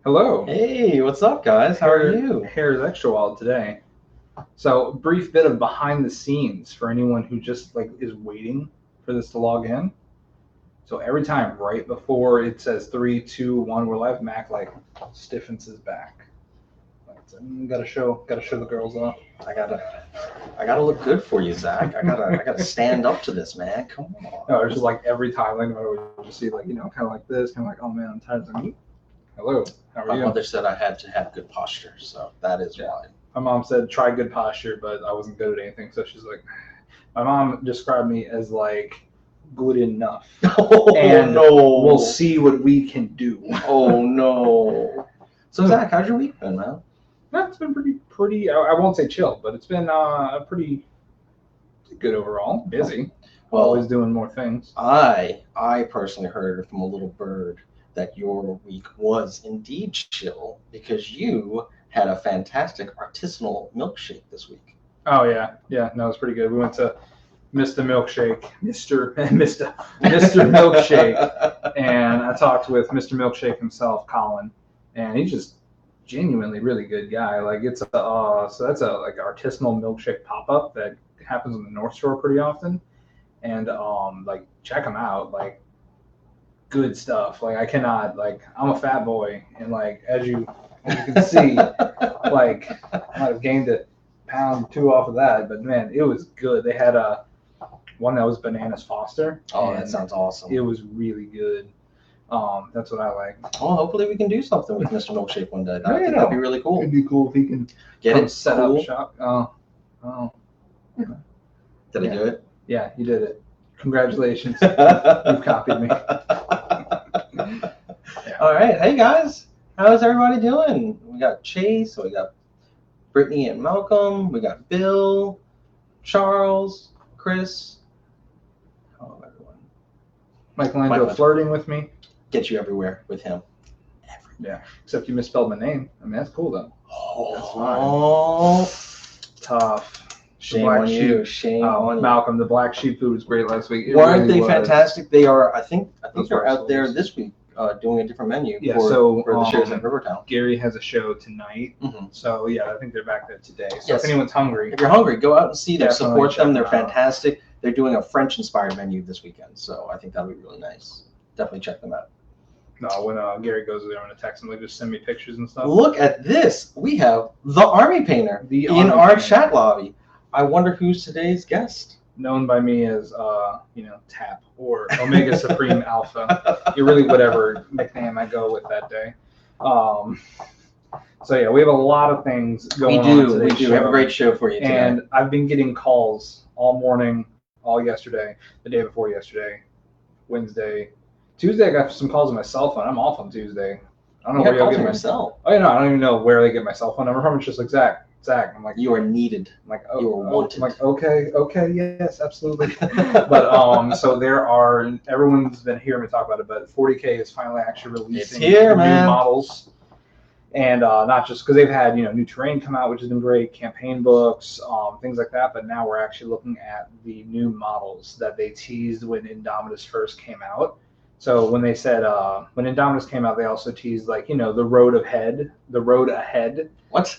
Hello. Hey, what's up, guys? How are you? Hair is extra wild today. So, brief bit of behind the scenes for anyone who just is waiting for this to log in. So every time, right before it says 3, 2, 1, we're live, Mac stiffens his back. Gotta show the girls off. I gotta look good for you, Zach. I gotta stand up to this, man. Come on. No, it's just every time, I would just see kind of like this, kind of like, oh man, I'm tired of me. Hello, how are My you? mother said I had to have good posture, so that is why. My mom said try good posture, but I wasn't good at anything, so she's like, my mom described me as good enough. Oh and no! We'll see what we can do. Oh no! So Zach, how's your week been, man? It's been pretty. I won't say chill, but it's been pretty good overall. Busy. Well, always doing more things. I personally heard from a little bird that your week was indeed chill because you had a fantastic artisanal milkshake this week. Oh yeah. No, it's pretty good. We went to Mr. Milkshake, Mr. Milkshake, and I talked with Mr. Milkshake himself, Colin, and he's just genuinely really good guy. It's so that's a artisanal milkshake pop up that happens in the North Shore pretty often, and check him out. Good stuff. I cannot I'm a fat boy, and as you can see, I might have gained a pound or two off of that, but man, it was good. They had one that was bananas Foster. Oh, that sounds awesome. It was really good. That's what I like. Well, hopefully we can do something with Mr. Milkshake one day. I think that'd be really cool. It'd be cool if he can get it set cool. up shop. Oh. Did I do it? Yeah, you did it. Congratulations. You've copied me. All right. Hey, guys. How's everybody doing? We got Chase. We got Brittany and Malcolm. We got Bill, Charles, Chris. Oh, everyone. Michelangelo flirting with me. Get you everywhere with him. Yeah, except you misspelled my name. I mean, that's cool, though. Oh. Tough. Shame on you. Shame on you. Malcolm, the black sheep food was great last week. Weren't they fantastic? They are. I think they're out there this week doing a different menu for the shows at Rivertown. Gary has a show tonight. Mm-hmm. So, yeah, I think they're back there today. So yes. If anyone's hungry. If you're hungry, go out and see them. Support them. They're fantastic. They're doing a French-inspired menu this weekend. So I think that'll be really nice. Definitely check them out. No, when Gary goes there, I'm going to text him. Just send me pictures and stuff. Look at this. We have the Army Painter in our chat lobby. I wonder who's today's guest. Known by me as, Tap or Omega Supreme Alpha. You're really whatever nickname I go with that day. So, yeah, we have a lot of things going on today. We do. We have a great show for you today. And I've been getting calls all morning, all yesterday, the day before yesterday, Wednesday. Tuesday, I got some calls on my cell phone. I'm off on Tuesday. I don't know where y'all get my cell. Oh, I don't even know where they get my cell phone number from. It's just like, Zach. I'm like, you are needed. I'm like, oh, you are wanted. I'm like, okay, yes, absolutely. But so there are. Everyone's been hearing me talk about it, but 40K is finally actually releasing new models, and not just because they've had new terrain come out, which has been great, campaign books, things like that. But now we're actually looking at the new models that they teased when Indomitus first came out. So when they said when Indomitus came out, they also teased the road ahead. What?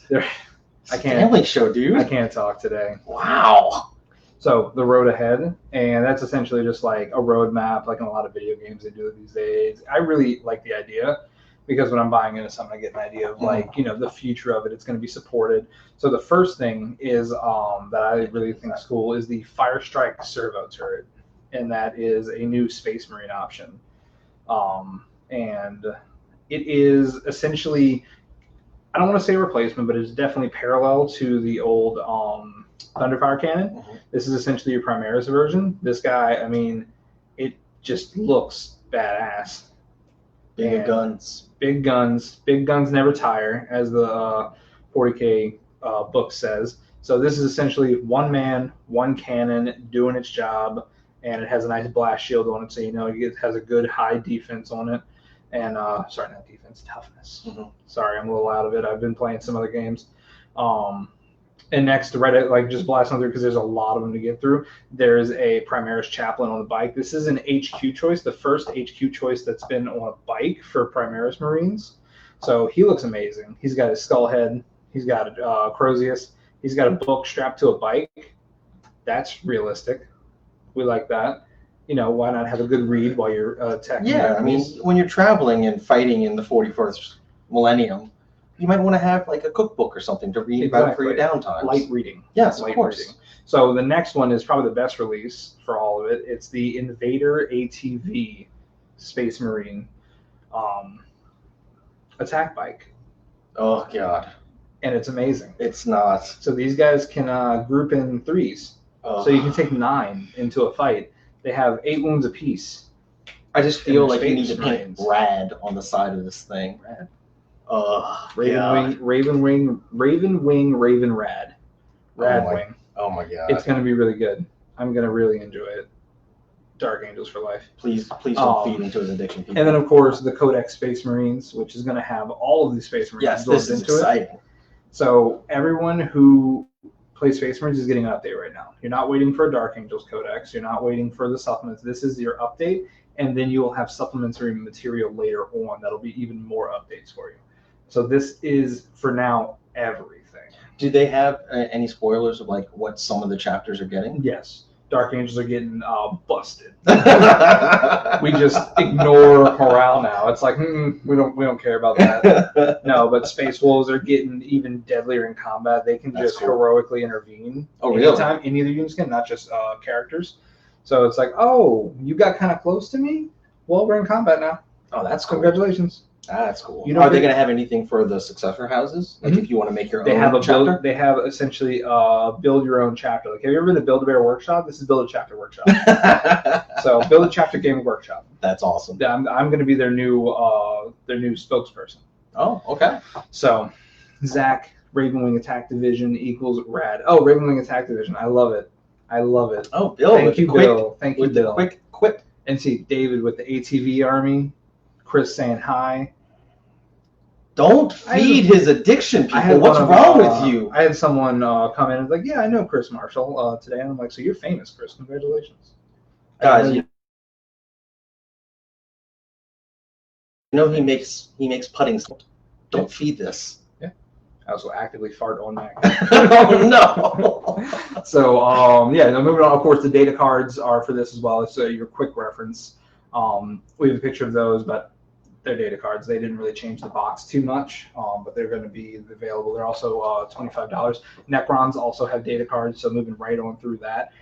I can't. Family show, dude. I can't talk today. Wow. So the road ahead, and that's essentially just like a roadmap, like in a lot of video games they do it these days. I really like the idea because when I'm buying into something, I get an idea of the future of it. It's going to be supported. So the first thing is that I really think is cool is the Firestrike servo turret, and that is a new Space Marine option, and it is essentially. I don't want to say replacement, but it's definitely parallel to the old Thunderfire cannon. Mm-hmm. This is essentially your Primaris version. This guy, I mean, it just looks badass. Big guns never tire, as the 40K book says. So this is essentially one man, one cannon doing its job, and it has a nice blast shield on it, so it has a good high defense on it. And sorry, not defense, toughness. Mm-hmm. Sorry, I'm a little out of it. I've been playing some other games. And next to Reddit, just blasting through because there's a lot of them to get through. There's a Primaris Chaplain on the bike. This is an HQ choice, the first HQ choice that's been on a bike for Primaris Marines. So he looks amazing. He's got his skull head. He's got Crozius. He's got a book strapped to a bike. That's realistic. We like that. You know, why not have a good read while you're attacking? Yeah, I mean, when you're traveling and fighting in the 41st millennium, you might want to have like a cookbook or something to read about for your downtime. Light reading. Yes, light of course. Reading. So the next one is probably the best release for all of it. It's the Invader ATV Space Marine attack bike. Oh, God. And it's amazing. It's not. So these guys can group in threes. So you can take 9 into a fight. They have 8 wounds apiece. I just feel like you need to Space paint Marines. rad on the side of this thing. Rad. Raven Wing, Raven Rad. Rad Wing. Oh my God. It's going to be really good. I'm going to really enjoy it. Dark Angels for life. Please don't feed into his addiction, people. And then, of course, the Codex Space Marines, which is going to have all of these Space Marines yes, built this is into exciting. it. So everyone who plays Space Marines is getting an update right now. You're not waiting for a Dark Angels Codex. You're not waiting for the supplements. This is your update, and then you will have supplementary material later on that'll be even more updates for you. So this is, for now, everything. Do they have any spoilers of like what some of the chapters are getting? Yes. Dark Angels are getting busted. We just ignore morale now. It's like, we don't care about that. No, but Space Wolves are getting even deadlier in combat. They can just heroically intervene. Oh, really? Anytime any of the units can, not just characters. So it's like, oh, you got kind of close to me? Well, we're in combat now. Oh, that's cool. Congratulations. That's cool. You know, are they going to have anything for the successor houses? Like if you want to make your own chapter? They have essentially build your own chapter. Like, have you ever been to Build-A-Bear Workshop? This is Build a Chapter Workshop. So Build a Chapter Game Workshop. That's awesome. I'm going to be their new spokesperson. Oh, okay. So Zach, Ravenwing Attack Division equals rad. Oh, Ravenwing Attack Division. I love it. Oh, Bill. Thank you, Bill. Thank you, Bill. Quick quip. And see David with the ATV Army. Chris saying hi. Don't feed his addiction, people. What's wrong with you? I had someone come in and like, yeah, I know Chris Marshall today. And I'm like, so you're famous, Chris. Congratulations. Guys, you know he makes putting. Don't feed this. Yeah. I also actively fart on Mac. Oh, no. So, yeah, moving on. Of course, the data cards are for this as well. It's your quick reference. We have a picture of those, but they're data cards. They didn't really change the box too much, but they're going to be available. They're also $25. Necrons also have data cards, so moving right on through that.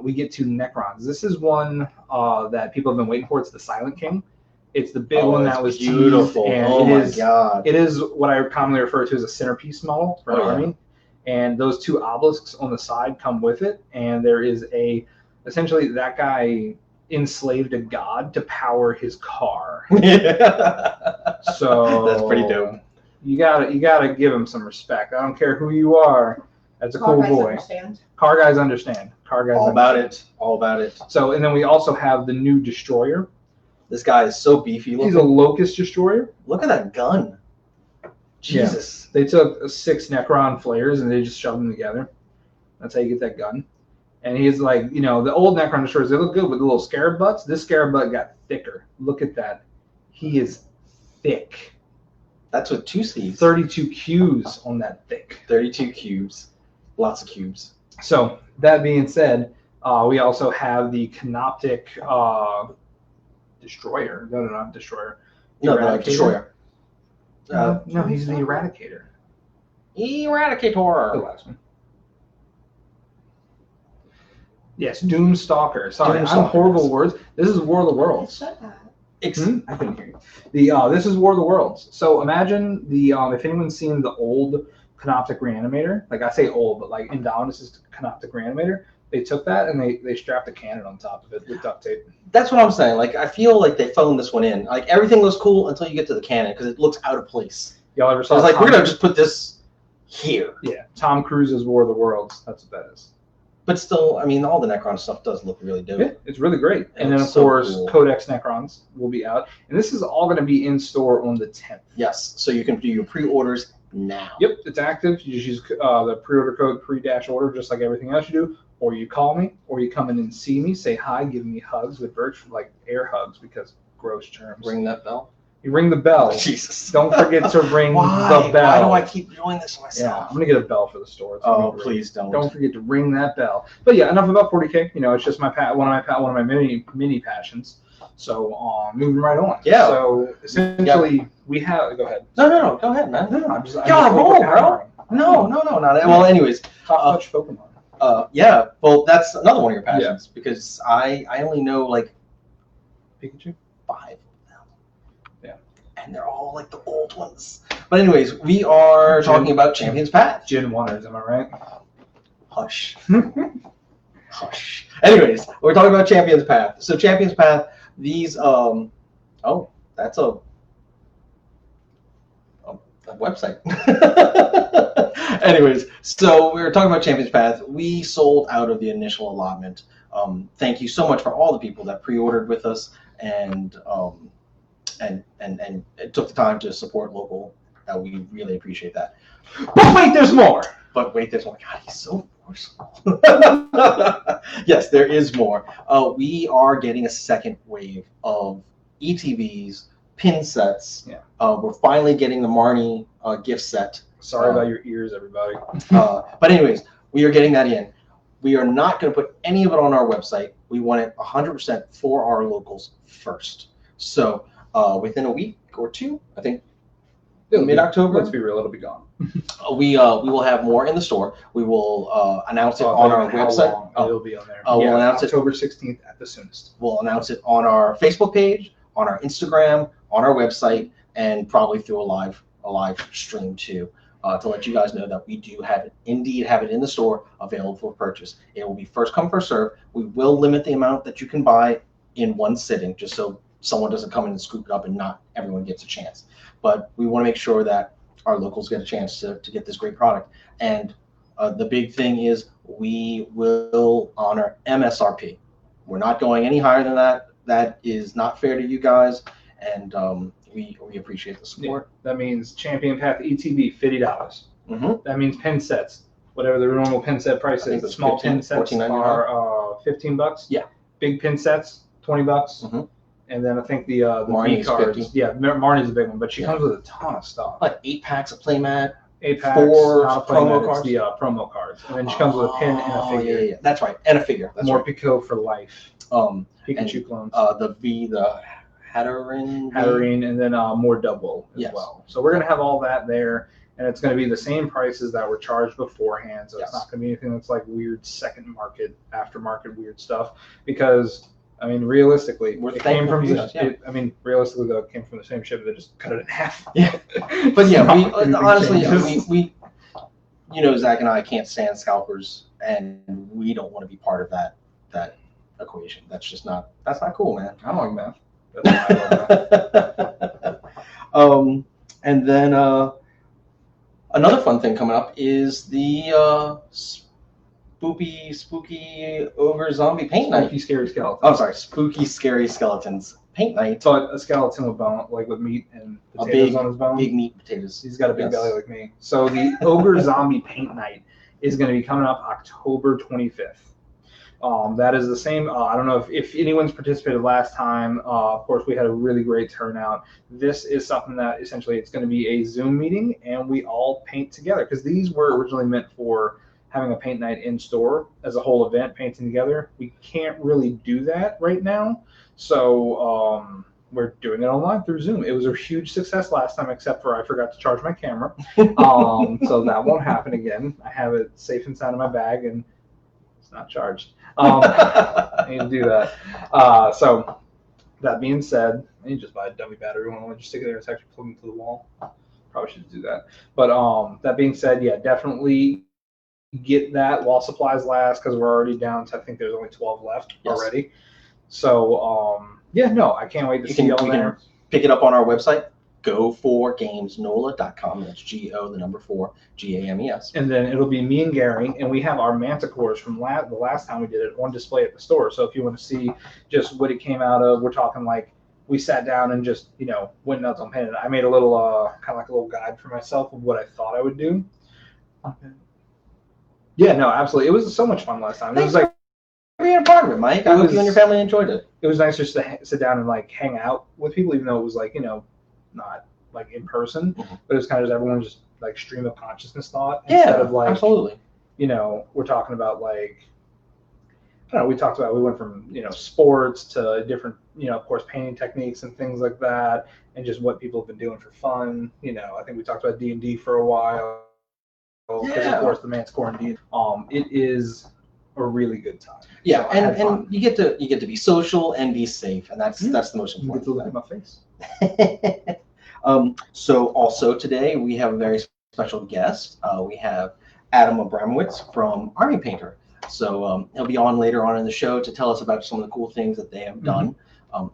We get to Necrons. This is one that people have been waiting for. It's the Silent King. It's the big one that was beautiful. Teased, and my God. It is what I commonly refer to as a centerpiece model for an army. And those 2 obelisks on the side come with it. And there is essentially that guy enslaved a god to power his car. So that's pretty dope. You gotta give him some respect. I don't care who you are. That's a cool boy. Understand. Car guys understand. All about it. So, and then we also have the new destroyer. This guy is so beefy looking. He's a Locust destroyer. Look at that gun. Jesus. Yeah. They took 6 Necron flares and they just shoved them together. That's how you get that gun. And he's like, the old Necron destroyers, they look good with the little scarab butts. This scarab butt got thicker. Look at that. He is thick. That's with 2 C's. 32 Qs on that thick. 32 cubes. Lots of cubes. So that being said, we also have the Canoptic destroyer. No, not destroyer. No, the destroyer. No, he's the Eradicator. Eradicator. The last one. Yes, Doomstalker. Sorry, I'm horrible with words. This is War of the Worlds. Shut up. I couldn't hear you. This is War of the Worlds. So imagine if anyone's seen the old Canoptic Reanimator, like I say old, but like Indominus' Canoptic Reanimator, they took that and they strapped a cannon on top of it with duct tape. That's what I'm saying. Like I feel like they phoned this one in. Like everything looks cool until you get to the cannon because it looks out of place. Y'all ever saw? It's like we're gonna just put this here. Yeah, Tom Cruise's War of the Worlds. That's what that is. But still, I mean, all the Necron stuff does look really dope. Yeah, it's really great. And then, of course, Codex Necrons will be out. And this is all going to be in store on the 10th. Yes, so you can do your pre-orders now. Yep, it's active. You just use the pre-order code pre-order just like everything else you do. Or you call me, or you come in and see me, say hi, give me hugs with virtual, like air hugs because gross germs. Ring that bell. You ring the bell. Jesus. Don't forget to ring the bell. Why do I keep doing this myself? Yeah, I'm gonna get a bell for the store. It's Oh, please don't. Don't forget to ring that bell. But yeah, enough about 40K. You know, it's just one of my mini passions. So moving right on. Yeah. So essentially, we have. Go ahead. No. Go ahead, man. No. I'm just. Get on a roll, bro. No, not. Well, anyways. Top touch Pokemon. Yeah. Well, that's another one of your passions because I only know like Pikachu. 5 of them. Yeah. And they're all like the old ones. But anyways, we are talking about Champion's Path. Gen 1ers, am I right? Hush. Hush. Anyways, we're talking about Champion's Path. So Champion's Path, these that's a website. Anyways, so we were talking about Champion's Path. We sold out of the initial allotment. Thank you so much for all the people that pre-ordered with us and took the time to support local. We really appreciate that. But wait, there's more. God, he's so forceful. Yes, there is more. We are getting a second wave of ETBs, pin sets. Yeah. We're finally getting the Marnie gift set. Sorry about your ears, everybody. But anyways, we are getting that in. We are not going to put any of it on our website. We want it 100% for our locals first. So within a week or two, I think mid-October. Let's be real, it'll be gone. We will have more in the store. We will announce it on our website. It'll be on there. We'll announce October 16th at the soonest. We'll announce it on our Facebook page, on our Instagram, on our website, and probably through a live stream too, to let you guys know that we do indeed have it in the store available for purchase. It will be first come, first serve. We will limit the amount that you can buy in one sitting, just so someone doesn't come in and scoop it up and not everyone gets a chance. But we want to make sure that our locals get a chance to get this great product. And the big thing is we will honor MSRP. We're not going any higher than that. That is not fair to you guys, and we appreciate the support. Yeah, that means Champion Path ETB, $50. Mm-hmm. That means pin sets, whatever the normal pin set price is. The small pin sets are $15. Yeah. Big pin sets, $20. Mm-hmm. And then I think the Marnie's V cards. 50. Yeah, Marnie's a big one, but she comes with a ton of stuff. Like 8 packs of playmat. 8 packs, 4 not a promo playmat, cards. it's the promo cards. And then she comes with a pin and a figure. Yeah. That's right. And a figure. That's More right. Pico for life. Pikachu clones. The Hatterene, and then more double as well. So we're going to have all that there, and it's going to be the same prices that were charged beforehand. So it's not going to be anything that's like weird second market, aftermarket weird stuff. Because, I mean, realistically, it came from realistically, though, it came from the same ship. They just cut it in half. Yeah. But yeah, we Zach and I can't stand scalpers, and we don't want to be part of that equation. That's not cool, man. I don't like math. That's why I love math. And then another fun thing coming up is the spooky ogre zombie paint night. Spooky scary skeletons. Oh, sorry, spooky scary skeletons paint night. So a skeleton with bone, like with meat and potatoes on his bone. Big meat potatoes. He's got a big belly like me. So the ogre zombie paint night is going to be coming up October 25th. That is the same. I don't know if anyone's participated last time. Of course, we had a really great turnout. This is something that essentially it's going to be a Zoom meeting, and we all paint together because these were originally meant for having a paint night in store as a whole event, painting together. We can't really do that right now, so we're doing it online through Zoom. It was a huge success last time, except for I forgot to charge my camera, so that won't happen again. I have it safe inside of my bag, and it's not charged. I need to do that. So that being said, you just buy a dummy battery one, just stick it there. It's actually plugged into the wall. Probably should do that. But that being said, yeah, definitely get that while supplies last because we're already down to I think there's only 12 left already. So yeah, no, I can't wait to see y'all there. Pick it up on our website. Go4gamesnola.com. That's GO4 GAMES. And then it'll be me and Gary, and we have our Manticores from the last time we did it on display at the store. So if you want to see just what it came out of, we're talking like we sat down and just went nuts on painting. I made a little kind of like a little guide for myself of what I thought I would do. Okay. Yeah, no, absolutely. It was so much fun last time. It was like being a part of it, Mike. I hope you and your family enjoyed it. It was nice just to sit down and like hang out with people, even though it was like not like in person, Mm-hmm. but it's kind of just everyone just like stream of consciousness thought instead of like absolutely. We're talking about like I don't know. We went from sports to different of course painting techniques and things like that, and just what people have been doing for fun. I think we talked about D&D for a while because of course the man's quarantined. It is a really good time. Yeah, so and you get to be social and be safe, and that's the most You get important. to look at my face. So also today we have a very special guest. We have Adam Abramowicz from Army Painter. So he'll be on later on in the show to tell us about some of the cool things that they have done,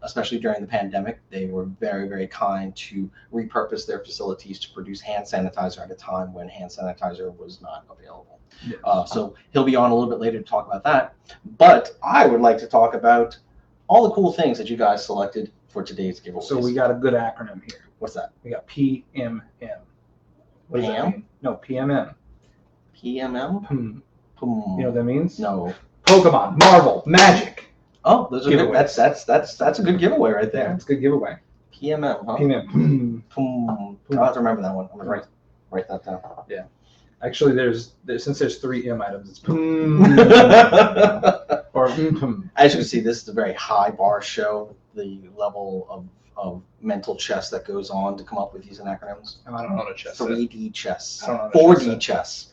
especially during the pandemic. They were very, very kind to repurpose their facilities to produce hand sanitizer at a time when hand sanitizer was not available. Yes. So he'll be on a little bit later to talk about that. But I would like to talk about all the cool things that you guys selected for today's giveaway. So we got a good acronym here. What's that? We got PMM. What does that mean? No, PMM. PMM? You know what that means? No. Pokemon, Marvel, Magic. Oh, those are good. That's a good giveaway right Yeah, there. it's a good giveaway. PMM, huh? PMM. I'll have to remember that one. I'm gonna write that down. Yeah. Actually, since there's 3 M items, it's or As you can see, this is a very high bar show. The level of mental chess that goes on to come up with these acronyms. I don't know what chess. 3D chess. I don't know what 4D chess.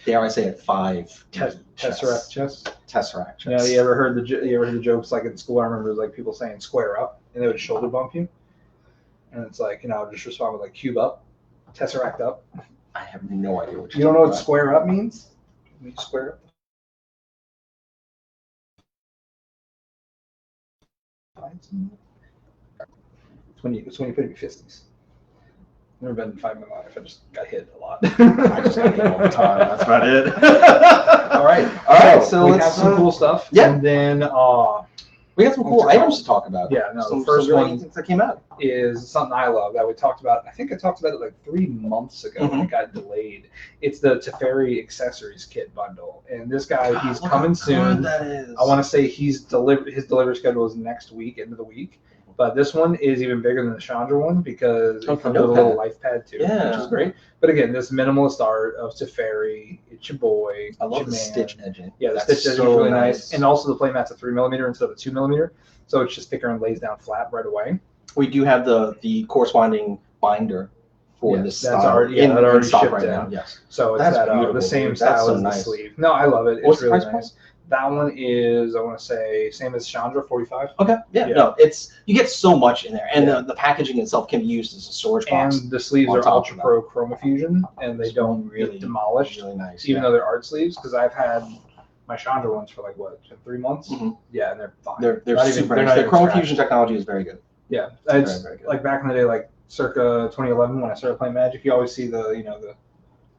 Dare I say it? 5. Tesseract chess. Tesseract chess. Yeah, you ever heard the jokes like in school? I remember it was like people saying "square up" and they would shoulder bump you, and it's like I'll just respond with like "cube up," "tesseract up." I have no idea what you don't know what "square up" means. Can you square up. It's when you put in your fisties. Never been in a fight in my life. I just got hit a lot. I just got hit all the time. That's about it. All right. So we have some cool stuff. Yeah. And then we got some cool items to talk about. Yeah. No. Some The first really one things that came out is something I love that we talked about. I think I talked about it like 3 months ago when it got delayed. It's the Teferi Accessories Kit Bundle, and this guy he's coming soon. That is. I want to say his delivery schedule is next week, end of the week. But this one is even bigger than the Chandra one because it comes with a little life pad too, which is great. But again, this minimalist art of Teferi, it's your boy. I love the stitch edging. Yeah, the stitch edging is really nice. And also the playmat's a 3mm instead of a 2mm, so it's just thicker and lays down flat right away. We do have the corresponding binder for this style. That already stock shipped right in. now. Yes. So it's the same style as the sleeve. No, I love it. It's really nice. That one is, I want to say, same as Chandra, 45. Okay. Yeah. No, you get so much in there, and the packaging itself can be used as a storage box. And the sleeves are Ultra Pro Chroma Fusion, and they don't really get demolished. Really nice. Even though they're art sleeves, because I've had my Chandra ones for like 3 months. Mm-hmm. Yeah, and they're fine. They're super nice. Their Chroma Fusion technology is very good. Yeah, it's very good. Like back in the day, like circa 2011 when I started playing Magic, you always see the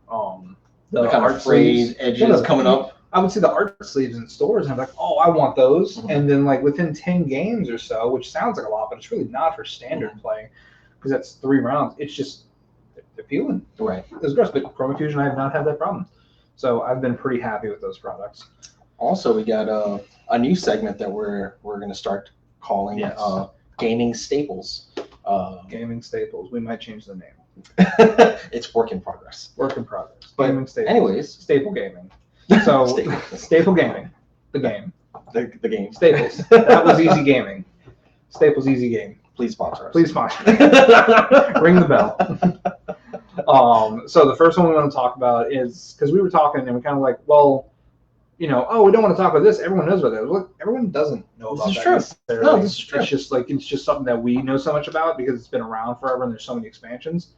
kind of frayed edges coming up. I would see the art sleeves in stores, and I'm like, oh, I want those. Mm-hmm. And then, like, within 10 games or so, which sounds like a lot, but it's really not for standard play, because that's 3 rounds. It's just, they're peeling. Right. It's gross, but Chroma Fusion, I have not had that problem. So I've been pretty happy with those products. Also, we got a new segment that we're going to start calling Gaming Staples. Gaming Staples. We might change the name. It's work in progress. Work in progress. But Gaming Staples. anyways. Staple Gaming. So, Staple Gaming, the game. The game. Staples. That was Easy Gaming. Staples Easy Game. Please sponsor us. Please sponsor us. Ring the bell. So the first one we want to talk about is, because we were talking and we kind of like, well, we don't want to talk about this. Everyone knows about that. Look, everyone doesn't know about that. This is true. No, this is true. It's just like, it's just something that we know so much about because it's been around forever and there's so many expansions.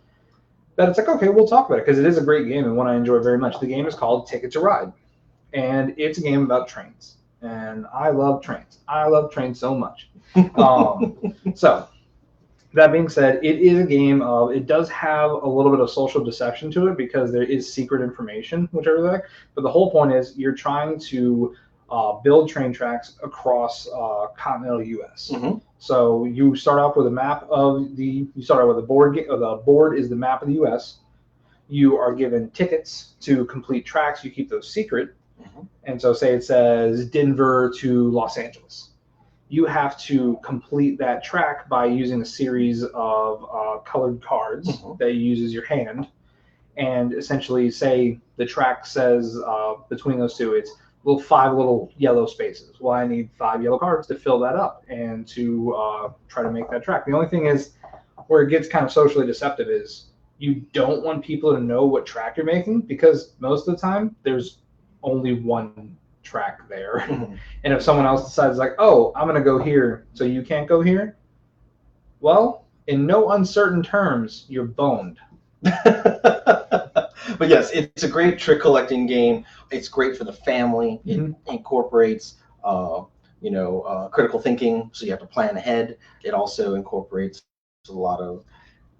That it's like, okay, we'll talk about it because it is a great game and one I enjoy very much. The game is called Ticket to Ride, and it's a game about trains. And I love trains. I love trains so much. So, that being said, it is a game of, it does have a little bit of social deception to it because there is secret information, which I really like. But the whole point is you're trying to build train tracks across continental U.S. Mm-hmm. So you start off with a map of the board. The board is the map of the U.S. You are given tickets to complete tracks. You keep those secret. Mm-hmm. And so say it says Denver to Los Angeles. you have to complete that track by using a series of colored cards that you use as your hand. And essentially, say the track says between those two, it's 5 little yellow spaces. Well, I need 5 yellow cards to fill that up and to try to make that track. The only thing is, where it gets kind of socially deceptive is you don't want people to know what track you're making, because most of the time there's only one track there. And if someone else decides like, oh, I'm going to go here, so you can't go here, well, in no uncertain terms, you're boned. But yes, it's a great trick collecting game. It's great for the family. It incorporates critical thinking, so you have to plan ahead. It also incorporates a lot of...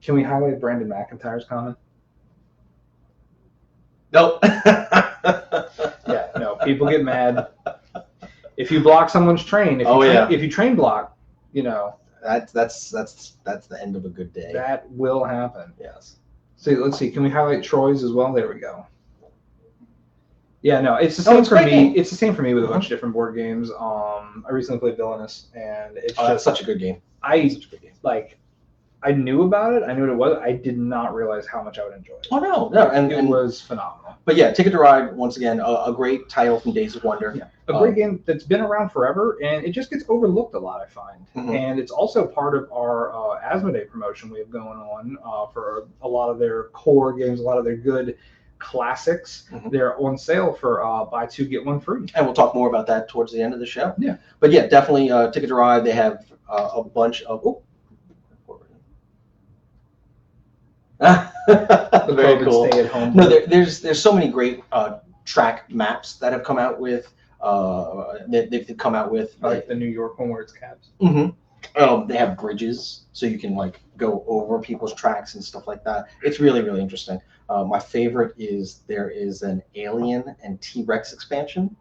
Can we highlight Brandon McIntyre's comment? Nope. Yeah, no, people get mad if you block someone's train. If you train block, that's the end of a good day. That will happen. Yes. So let's see. Can we highlight Troy's as well? There we go. Yeah, no, it's the same for me. It's the same for me with a bunch of different board games. I recently played Villainous, and it's just such a good game. I knew about it. I knew what it was. I did not realize how much I would enjoy it. Oh no, and it was phenomenal. But yeah, Ticket to Ride, once again, a great title from Days of Wonder. Yeah, a great game that's been around forever, and it just gets overlooked a lot, I find. And it's also part of our Asmodee promotion we have going on for a lot of their core games, a lot of their good classics. They're on sale for buy 2 get 1 free. And we'll talk more about that towards the end of the show. Yeah. But yeah, definitely Ticket to Ride. They have a bunch of... Very cool. Stay at home. No, there's so many great track maps that have come out with. They've come out with like the New York one where it's cabs. They have bridges, so you can like go over people's tracks and stuff like that. It's really, really interesting. My favorite is there is an Alien and T-Rex expansion.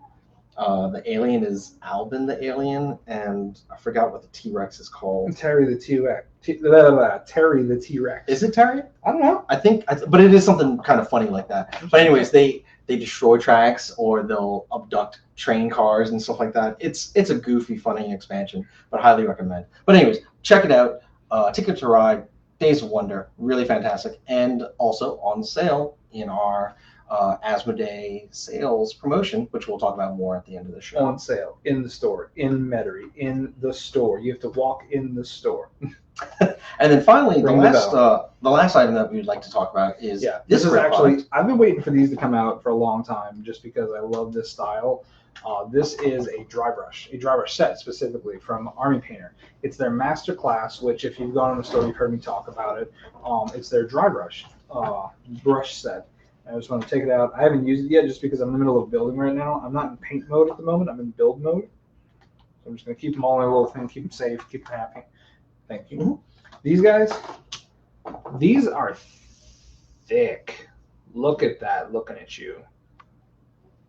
The alien is Albin the alien, and I forgot what the T-Rex is called. Terry the T-Rex. Terry the T-Rex. Is it Terry? I don't know. I think, but it is something kind of funny like that. But anyways, they destroy tracks, or they'll abduct train cars and stuff like that. It's a goofy, funny expansion, but highly recommend. But anyways, check it out. Ticket to Ride, Days of Wonder, really fantastic, and also on sale in our Asmodee sales promotion, which we'll talk about more at the end of the show. On sale, in the store, in Metairie, in the store. You have to walk in the store. And then finally, the last item that we would like to talk about is this is actually product. I've been waiting for these to come out for a long time, just because I love this style. This is a dry brush set specifically from Army Painter. It's their master class, which if you've gone in the store, you've heard me talk about it. It's their dry brush set. I just want to take it out. I haven't used it yet just because I'm in the middle of building right now. I'm not in paint mode at the moment. I'm in build mode. So I'm just going to keep them all in a little thing, keep them safe, keep them happy. Thank you. These guys, these are thick. Look at that, looking at you.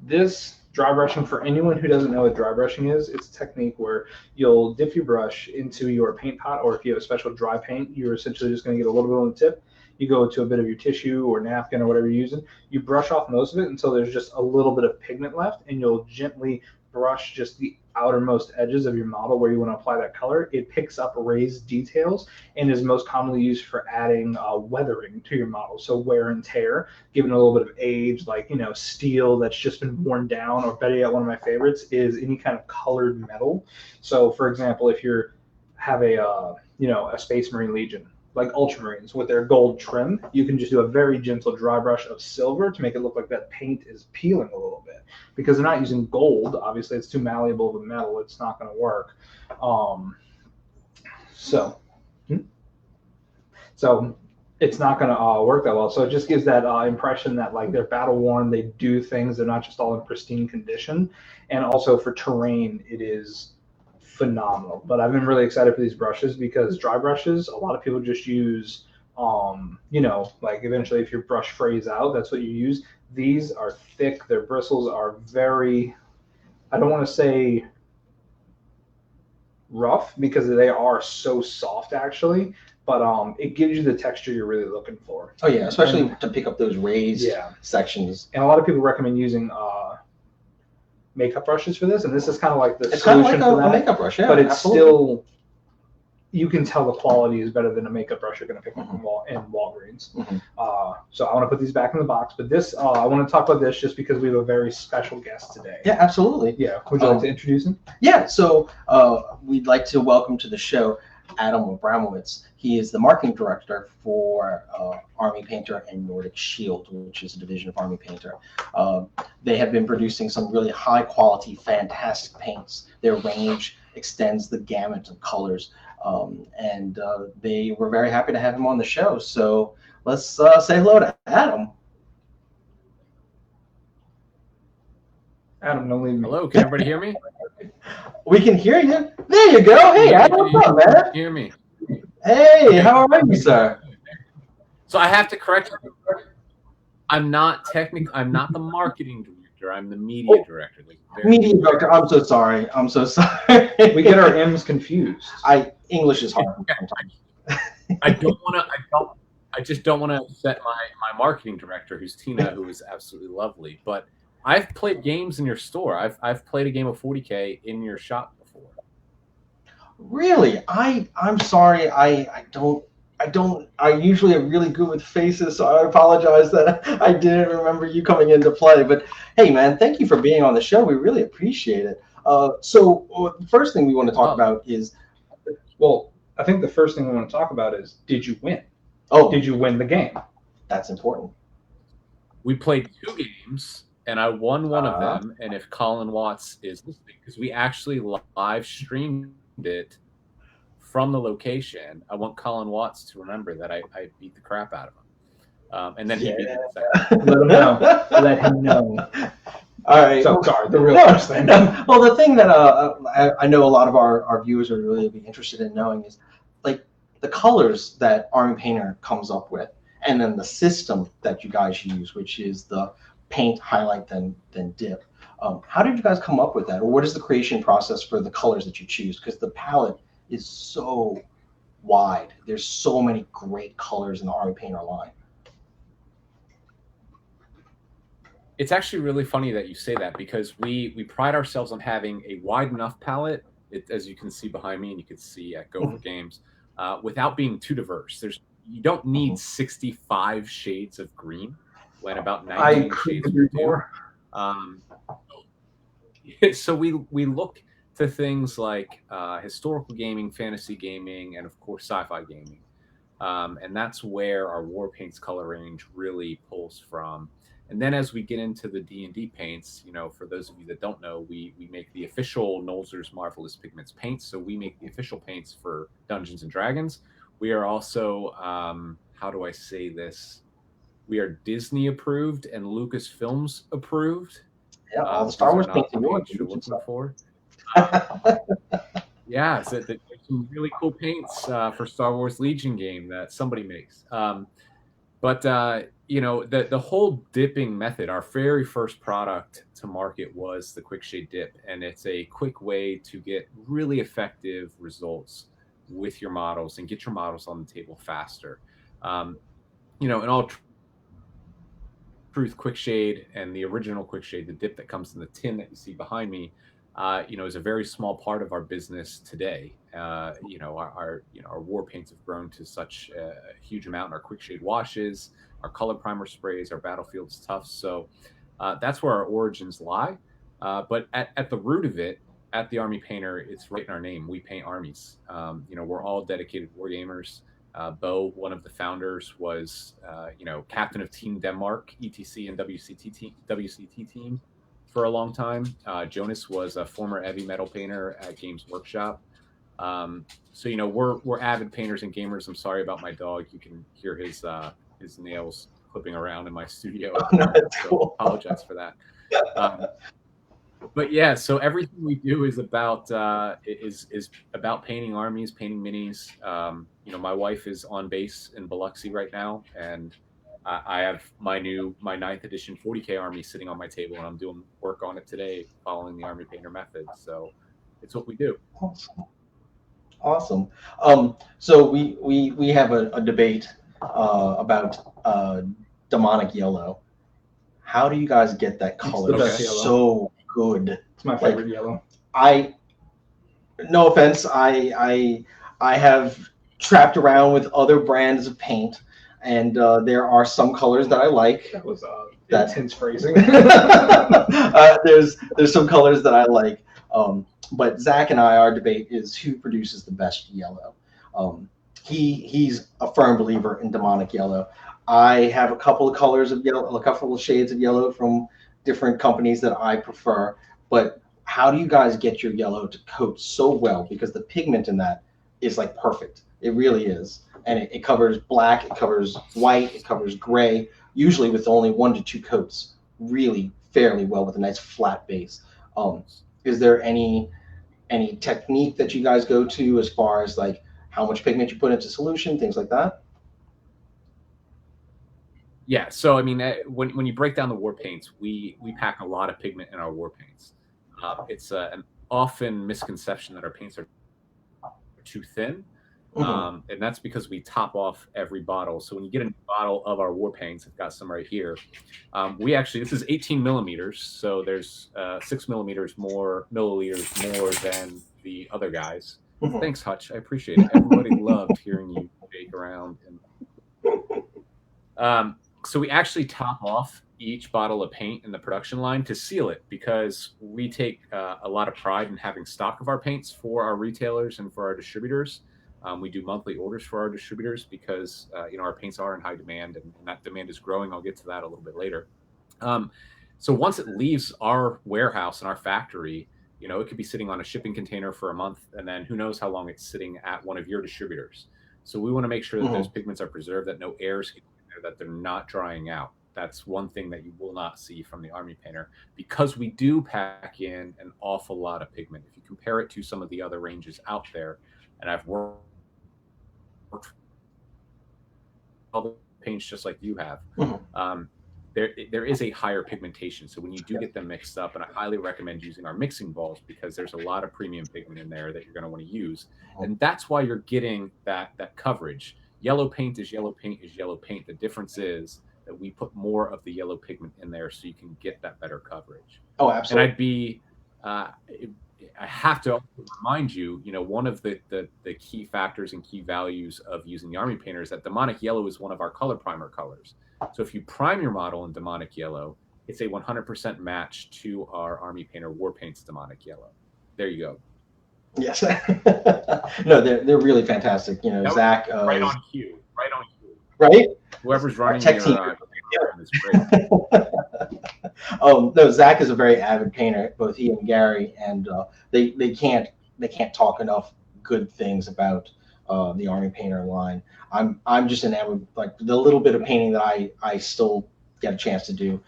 This dry brushing, for anyone who doesn't know what dry brushing is, it's a technique where you'll dip your brush into your paint pot, or if you have a special dry paint, you're essentially just going to get a little bit on the tip. You go to a bit of your tissue or napkin or whatever you're using. You brush off most of it until there's just a little bit of pigment left, and you'll gently brush just the outermost edges of your model where you want to apply that color. It picks up raised details and is most commonly used for adding weathering to your model. So wear and tear, giving a little bit of age, like, steel that's just been worn down, or better yet, one of my favorites is any kind of colored metal. So for example, if you have a Space Marine Legion, like Ultramarines with their gold trim, you can just do a very gentle dry brush of silver to make it look like that paint is peeling a little bit. Because they're not using gold, obviously it's too malleable of a metal, it's not going to work. So it's not going to work that well. So it just gives that impression that like they're battle worn, they do things, they're not just all in pristine condition. And also for terrain, it is phenomenal. But I've been really excited for these brushes because dry brushes, a lot of people just use like eventually if your brush frays out, that's what you use. These are thick, their bristles are very, I don't want to say rough because they are so soft actually, but it gives you the texture you're really looking for. Oh yeah, especially to pick up those raised sections. And a lot of people recommend using makeup brushes for this, and this is kind of like the It's kind solution of like for a that. makeup brush, yeah. But it's absolutely. still, you can tell the quality is better than a makeup brush you're going to pick up in Walgreens. So I want to put these back in the box. But this, I want to talk about this just because we have a very special guest today. Yeah, absolutely. Yeah. Would you like to introduce him? Yeah. So we'd like to welcome to the show Adam Abramowicz. He is the marketing director for Army Painter and Nordic Shield, which is a division of Army Painter. They have been producing some really high quality, fantastic paints. Their range extends the gamut of colors. And they were very happy to have him on the show. So let's say hello to Adam. Adam, don't leave me. Hello, can everybody hear me? We can hear you. There you go. Hey, Adam, what's up, man? Hear me? Hey, how are you, sir? So I have to correct you. I'm not the marketing director. I'm the media director. Media director. I'm so sorry. I'm so sorry. We get our M's confused. English is hard sometimes. I just don't want to upset my marketing director, who's Tina, who is absolutely lovely. But I've played games in your store. I've played a game of 40K in your shop before. Really? I'm sorry. I usually am really good with faces, so I apologize that I didn't remember you coming into play. But hey, man, thank you for being on the show. We really appreciate it. So the first thing we want to talk about is, well, I think the first thing we want to talk about is, did you win? Oh, did you win the game? That's important. We played 2 games, and I won one of them. And if Colin Watts is listening, because we actually live streamed it from the location, I want Colin Watts to remember that I beat the crap out of him. And then he beat me the second. Let him know. Let him know. All right. So, sorry, the real first thing. Well, the thing that I know a lot of our viewers are really be interested in knowing is, like, the colors that Army Painter comes up with, and then the system that you guys use, which is the paint, highlight, then dip. How did you guys come up with that, or what is the creation process for the colors that you choose? Because the palette is so wide. There's so many great colors in the Army Painter line. It's actually really funny that you say that, because we pride ourselves on having a wide enough palette, as you can see behind me and you can see at Gopher Games, without being too diverse. You don't need 65 shades of green when about 90 shades would do. So we look to things like historical gaming, fantasy gaming, and of course sci-fi gaming. And that's where our war paints color range really pulls from. And then as we get into the D&D paints, for those of you that don't know, we make the official Nolzur's Marvelous Pigments paints. So we make the official paints for Dungeons and Dragons. We are also, how do I say this? We are Disney approved and Lucasfilms approved. Yeah, all the Star Wars paints you're looking for. Yeah, so there's some really cool paints for Star Wars Legion game that somebody makes. But the whole dipping method, our very first product to market was the Quick Shade Dip, and it's a quick way to get really effective results with your models and get your models on the table faster. In all truth, Quick Shade and the original Quick Shade, the dip that comes in the tin that you see behind me, is a very small part of our business today. Our war paints have grown to such a huge amount. Our Quick Shade washes, our color primer sprays, our Battlefield's Tufts. So that's where our origins lie. But at the root of it, at the Army Painter, it's right in our name. We paint armies. We're all dedicated war gamers. Bo, one of the founders, was captain of Team Denmark, ETC and WCT team for a long time. Jonas was a former heavy metal painter at Games Workshop. So we're avid painters and gamers. I'm sorry about my dog. You can hear his nails clipping around in my studio. So apologize for that. But yeah, so everything we do is about painting armies, painting minis. My wife is on base in Biloxi right now, and I have my 9th edition 40K army sitting on my table, and I'm doing work on it today, following the Army Painter method. So it's what we do. Awesome. So we have a debate about demonic yellow. How do you guys get that color so good. It's my favorite yellow. No offense, I have trapped around with other brands of paint, and there are some colors that I like. That was intense phrasing. There's some colors that I like, but Zach and our debate is who produces the best yellow. He's a firm believer in demonic yellow. I have a couple of colors of yellow, a couple of shades of yellow from different companies that I prefer, but how do you guys get your yellow to coat so well? Because the pigment in that is like perfect. It really is. And it covers black, it covers white, it covers gray, usually with only 1 to 2 coats, really fairly well with a nice flat base. Is there any technique that you guys go to as far as like how much pigment you put into solution, things like that? Yeah, so I mean, when you break down the war paints, we pack a lot of pigment in our war paints. It's an often misconception that our paints are too thin, and that's because we top off every bottle. So when you get a new bottle of our war paints, I've got some right here. This is 18 millimeters, so there's 6 milliliters more than the other guys. Thanks, Hutch. I appreciate it. Everybody loved hearing you bake around. So we actually top off each bottle of paint in the production line to seal it, because we take a lot of pride in having stock of our paints for our retailers and for our distributors. We do monthly orders for our distributors because our paints are in high demand, and that demand is growing. I'll get to that a little bit later. So once it leaves our warehouse and our factory, it could be sitting on a shipping container for a month, and then who knows how long it's sitting at one of your distributors. So we want to make sure that those pigments are preserved, that no airs get in there, that they're not drying out. That's one thing that you will not see from the Army Painter, because we do pack in an awful lot of pigment. If you compare it to some of the other ranges out there, and I've worked all the paints just like you have, there is a higher pigmentation. So when you do get them mixed up, and I highly recommend using our mixing balls, because there's a lot of premium pigment in there that you're going to want to use. And that's why you're getting that coverage. Yellow paint is yellow paint is yellow paint. The difference is that we put more of the yellow pigment in there so you can get that better coverage. Oh, absolutely. And I have to remind you, one of the key factors and key values of using the Army Painter is that demonic yellow is one of our color primer colors. So if you prime your model in demonic yellow, it's a 100% match to our Army Painter War Paints demonic yellow. There you go. Yes. No, they're really fantastic. Zach. Right on cue. Right? Whoever's running tech team. Is great. No, Zach is a very avid painter, both he and Gary, and they can't talk enough good things about the Army Painter line. I'm just enamored, like the little bit of painting that I still get a chance to do.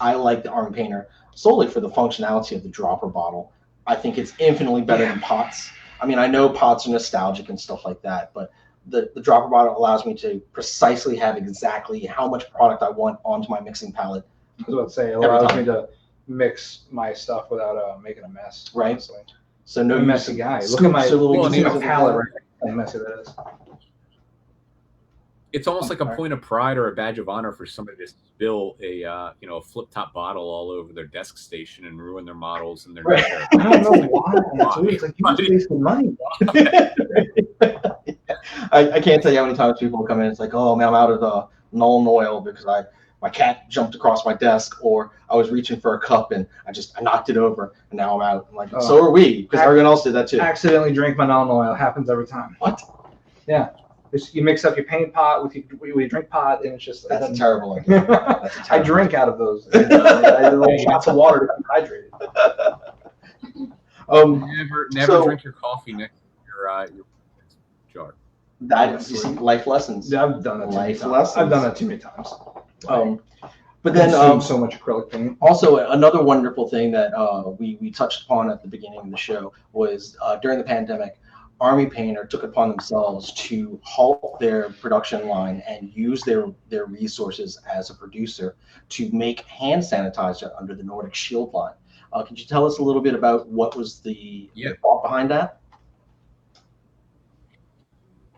I like the Army Painter solely for the functionality of the dropper bottle. I think it's infinitely better than pots. I mean, I know pots are nostalgic and stuff like that, but the dropper bottle allows me to precisely have exactly how much product I want onto my mixing palette. I was about to say, it allows me to mix my stuff without making a mess. Right. Honestly. So no I'm a messy guy. Look at my palette right now. How messy that is. It's almost like a point of pride or a badge of honor for somebody to spill a flip top bottle all over their desk station and ruin their models and their. Right. I don't know why. It's like you just wasting money. I can't tell you how many times people come in. It's like, oh man, I'm out of the Nuln oil because my cat jumped across my desk, or I was reaching for a cup and I knocked it over and now I'm out. I'm like, so are we, because everyone else did that too. Accidentally drink my Nuln oil. Happens every time. What? Yeah. You mix up your paint pot with your drink pot, and it's just that's terrible. That's a terrible. I drink out of those. I little shots of water to keep hydrated. Never drink your coffee next to your jar. That's life lessons. Yeah, I've done that too many times. Lessons. I've done that too many times. But then so much acrylic paint. Also, another wonderful thing that we touched upon at the beginning of the show was during the pandemic, Army Painter took upon themselves to halt their production line and use their resources as a producer to make hand sanitizer under the Nordic Shield line. Could you tell us a little bit about what was the thought behind that?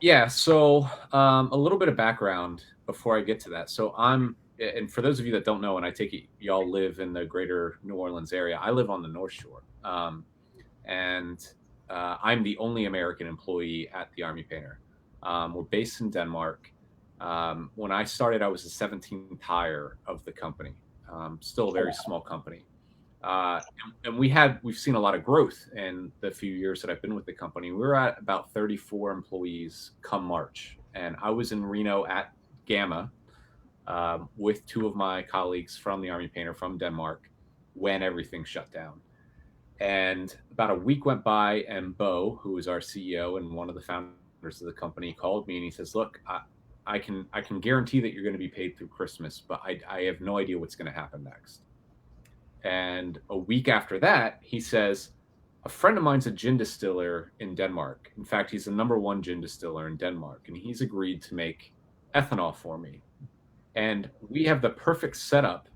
Yeah, so a little bit of background before I get to that. So I'm and for those of you that don't know, and I take it y'all live in the greater New Orleans area, I live on the North Shore. And I'm the only American employee at the Army Painter. We're based in Denmark. When I started, I was the 17th hire of the company. Still a very small company. And we've seen a lot of growth in the few years that I've been with the company. We're at about 34 employees come March, and I was in Reno at Gamma with two of my colleagues from the Army Painter from Denmark when everything shut down. And about a week went by, and Bo, who is our CEO and one of the founders of the company, called me and he says, "Look, I can guarantee that you're going to be paid through Christmas, but I have no idea what's going to happen next." And a week after that, he says, "A friend of mine's a gin distiller in Denmark. In fact, he's the #1 gin distiller in Denmark, and he's agreed to make ethanol for me. And we have the perfect setup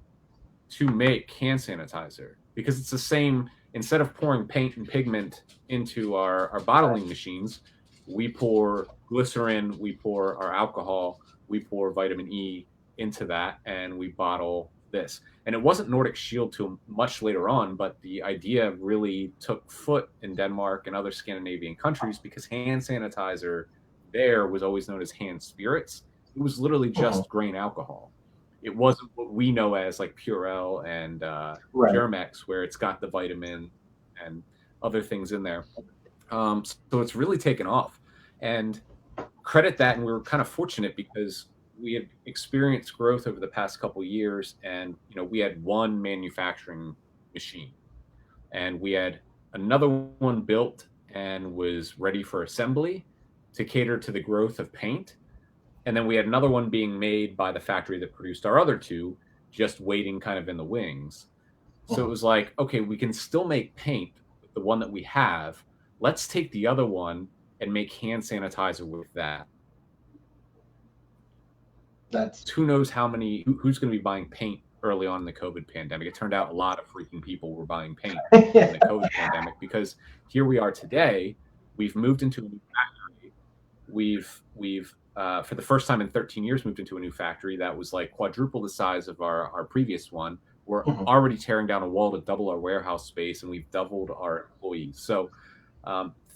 to make hand sanitizer because it's the same. Instead of pouring paint and pigment into our bottling machines, we pour glycerin, we pour our alcohol, we pour vitamin E into that, and we bottle this." And it wasn't Nordic Shield till much later on, but the idea really took foot in Denmark and other Scandinavian countries because hand sanitizer there was always known as hand spirits. It was literally just grain alcohol. It wasn't what we know as like Purell and Germex, where it's got the vitamin and other things in there. So it's really taken off. And credit that, and we were kind of fortunate because we had experienced growth over the past couple of years, and we had one manufacturing machine, and we had another one built and was ready for assembly to cater to the growth of paint. And then we had another one being made by the factory that produced our other two, just waiting kind of in the wings. So it was like, okay, we can still make paint with the one that we have. Let's take the other one and make hand sanitizer with that. Who knows who's going to be buying paint early on in the COVID pandemic. It turned out a lot of freaking people were buying paint in the COVID pandemic, because here we are today. We've moved into a new factory. We've for the first time in 13 years, moved into a new factory that was like quadruple the size of our previous one. We're already tearing down a wall to double our warehouse space, and we've doubled our employees. So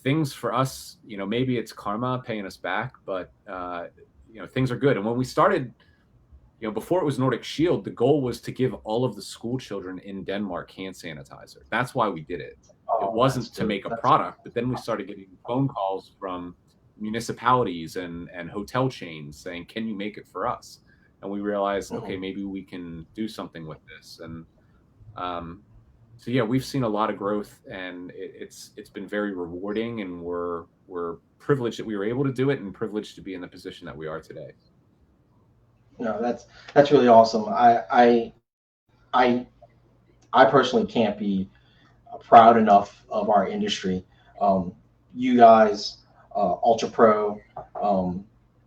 things for us, maybe it's karma paying us back, but things are good. And when we started, before it was Nordic Shield, the goal was to give all of the school children in Denmark hand sanitizer. That's why we did it. It wasn't to make a product, but then we started getting phone calls from municipalities and hotel chains saying, "Can you make it for us?" And we realized, okay, maybe we can do something with this. And so yeah, we've seen a lot of growth, and it's been very rewarding, and we're privileged that we were able to do it, and privileged to be in the position that we are today. No, that's really awesome. I personally can't be proud enough of our industry. You guys, Ultra Pro,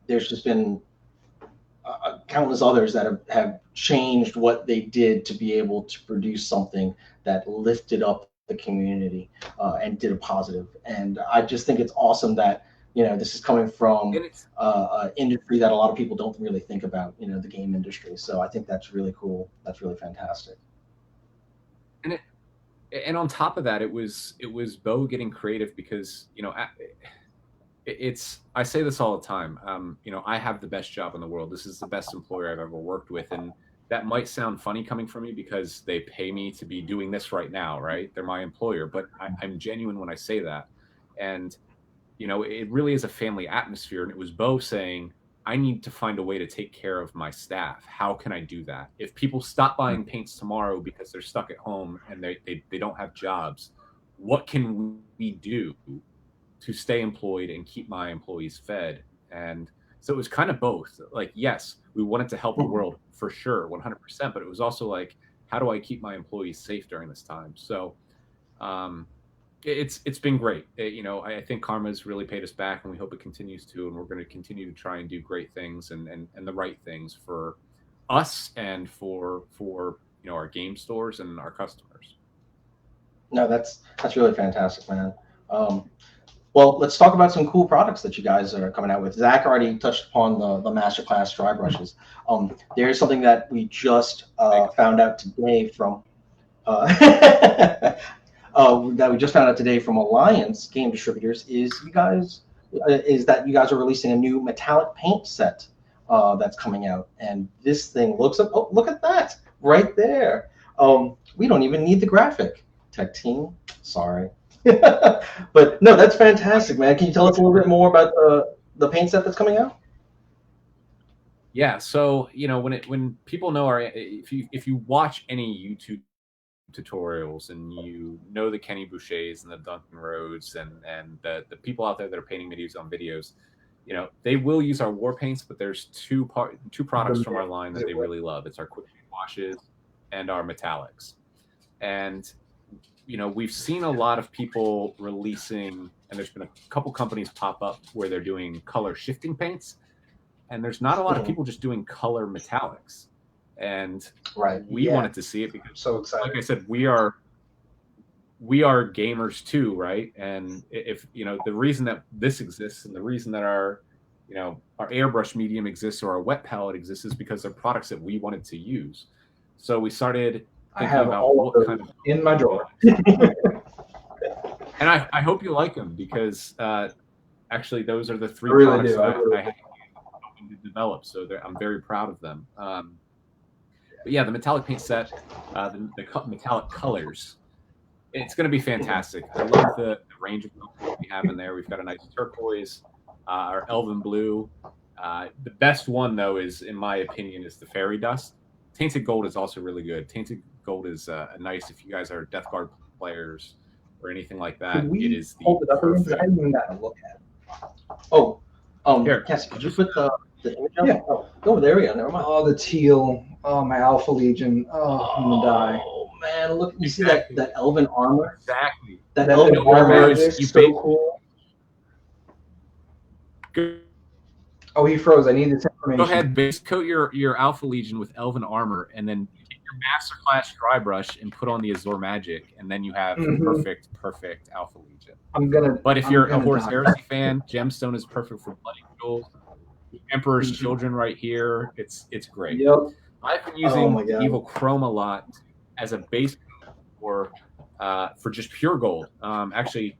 there's just been countless others that have changed what they did to be able to produce something that lifted up the community and did a positive. And I just think it's awesome that this is coming from an industry that a lot of people don't really think about, the game industry. So I think that's really cool. That's really fantastic. And on top of that, it was Bo getting creative, because I say this all the time. I have the best job in the world. This is the best employer I've ever worked with, and that might sound funny coming from me because they pay me to be doing this right now, right? They're my employer, but I'm genuine when I say that. And it really is a family atmosphere. And it was Bo saying, "I need to find a way to take care of my staff. How can I do that? If people stop buying paints tomorrow because they're stuck at home and they don't have jobs, what can we do to stay employed and keep my employees fed?" And so it was kind of both. Like, yes, we wanted to help the world for sure, 100%, but it was also like, how do I keep my employees safe during this time? So it's been great. I think karma's really paid us back, and we hope it continues to, and we're going to continue to try and do great things and the right things for us and for our game stores and our customers. No, that's really fantastic, man. Well, let's talk about some cool products that you guys are coming out with. Zach already touched upon the Masterclass dry brushes. There's something that we just found out today from that we just found out today from Alliance Game Distributors is that you guys are releasing a new metallic paint set that's coming out, and this thing looks up. Oh, look at that right there. We don't even need the graphic. Tech team, sorry. But no, that's fantastic, man. Can you tell us a little bit more about the paint set that's coming out? Yeah, so when people know if you watch any YouTube tutorials and you know the Kenny Bouchers and the Duncan Rhodes and the people out there that are painting videos on videos, they will use our war paints, but there's two products from our line that they really love. It's our quick washes and our metallics. And we've seen a lot of people releasing, and there's been a couple companies pop up where they're doing color shifting paints, and there's not a lot of people just doing color metallics. And we wanted to see it because, so excited. Like I said, we are gamers too, right? And if the reason that this exists and the reason that our airbrush medium exists or our wet palette exists is because they're products that we wanted to use. So we started thinking about what kind of in my drawer. And I hope you like them because actually those are the three products that I had to develop. So I'm very proud of them. But yeah, the metallic paint set, the metallic colors, it's going to be fantastic. I love the range of colors we have in there. We've got a nice turquoise, our elven blue. The best one, though, in my opinion, is the fairy dust. Tainted gold is also really good. Tainted gold is nice if you guys are Death Guard players or anything like that. It is the hold it up again? I didn't even got to look at it. Oh, here. Cassie, could you put the image up? Yeah. Oh, there we go. Never mind. Oh, the teal. Oh, my Alpha Legion. Oh, I'm gonna die. Oh man, look! You see that elven armor? Exactly. That elven armor is so cool. Good. Oh, he froze. I need this information. Go ahead, base coat your Alpha Legion with elven armor, and then get your Masterclass dry brush and put on the Azure Magic, and then you have perfect Alpha Legion. But if you're a Horus Heresy fan, Gemstone is perfect for Blood Angels. Emperor's Children right here. It's great. Yep. I've been using Evil Chrome a lot as a base for just pure gold. Actually,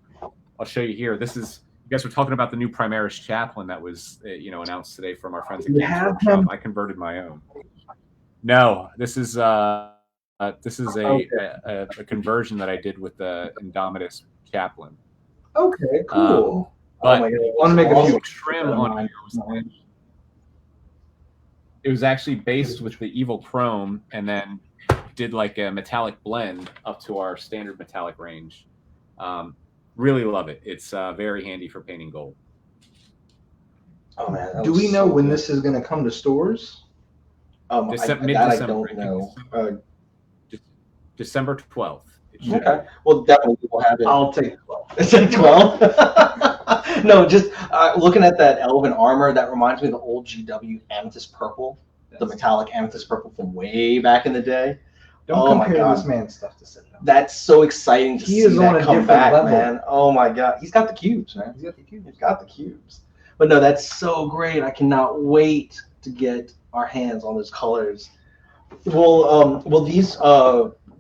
I'll show you here. This is, you guys were talking about the new Primaris Chaplain that was announced today from our friends at Games Workshop. I converted my own. No, this is a conversion that I did with the Indomitus Chaplain. Okay, cool. But I want to make a few trim on here. It was actually based with the Evil Chrome, and then did like a metallic blend up to our standard metallic range. Really love it. It's very handy for painting gold. Oh man! Do we know when this is going to come to stores? Mid-December. I don't know. December 12th. Okay. Well, definitely we'll have it. I'll take 12. It's a 12. No, just looking at that elven armor, that reminds me of the old GW Amethyst Purple, the metallic Amethyst Purple from way back in the day. Don't compare this man's stuff to Citadel. That's so exciting to see that come back, level. man. Oh my god, he's got the cubes, man. He's got the cubes. But no, that's so great. I cannot wait to get our hands on those colors. Will these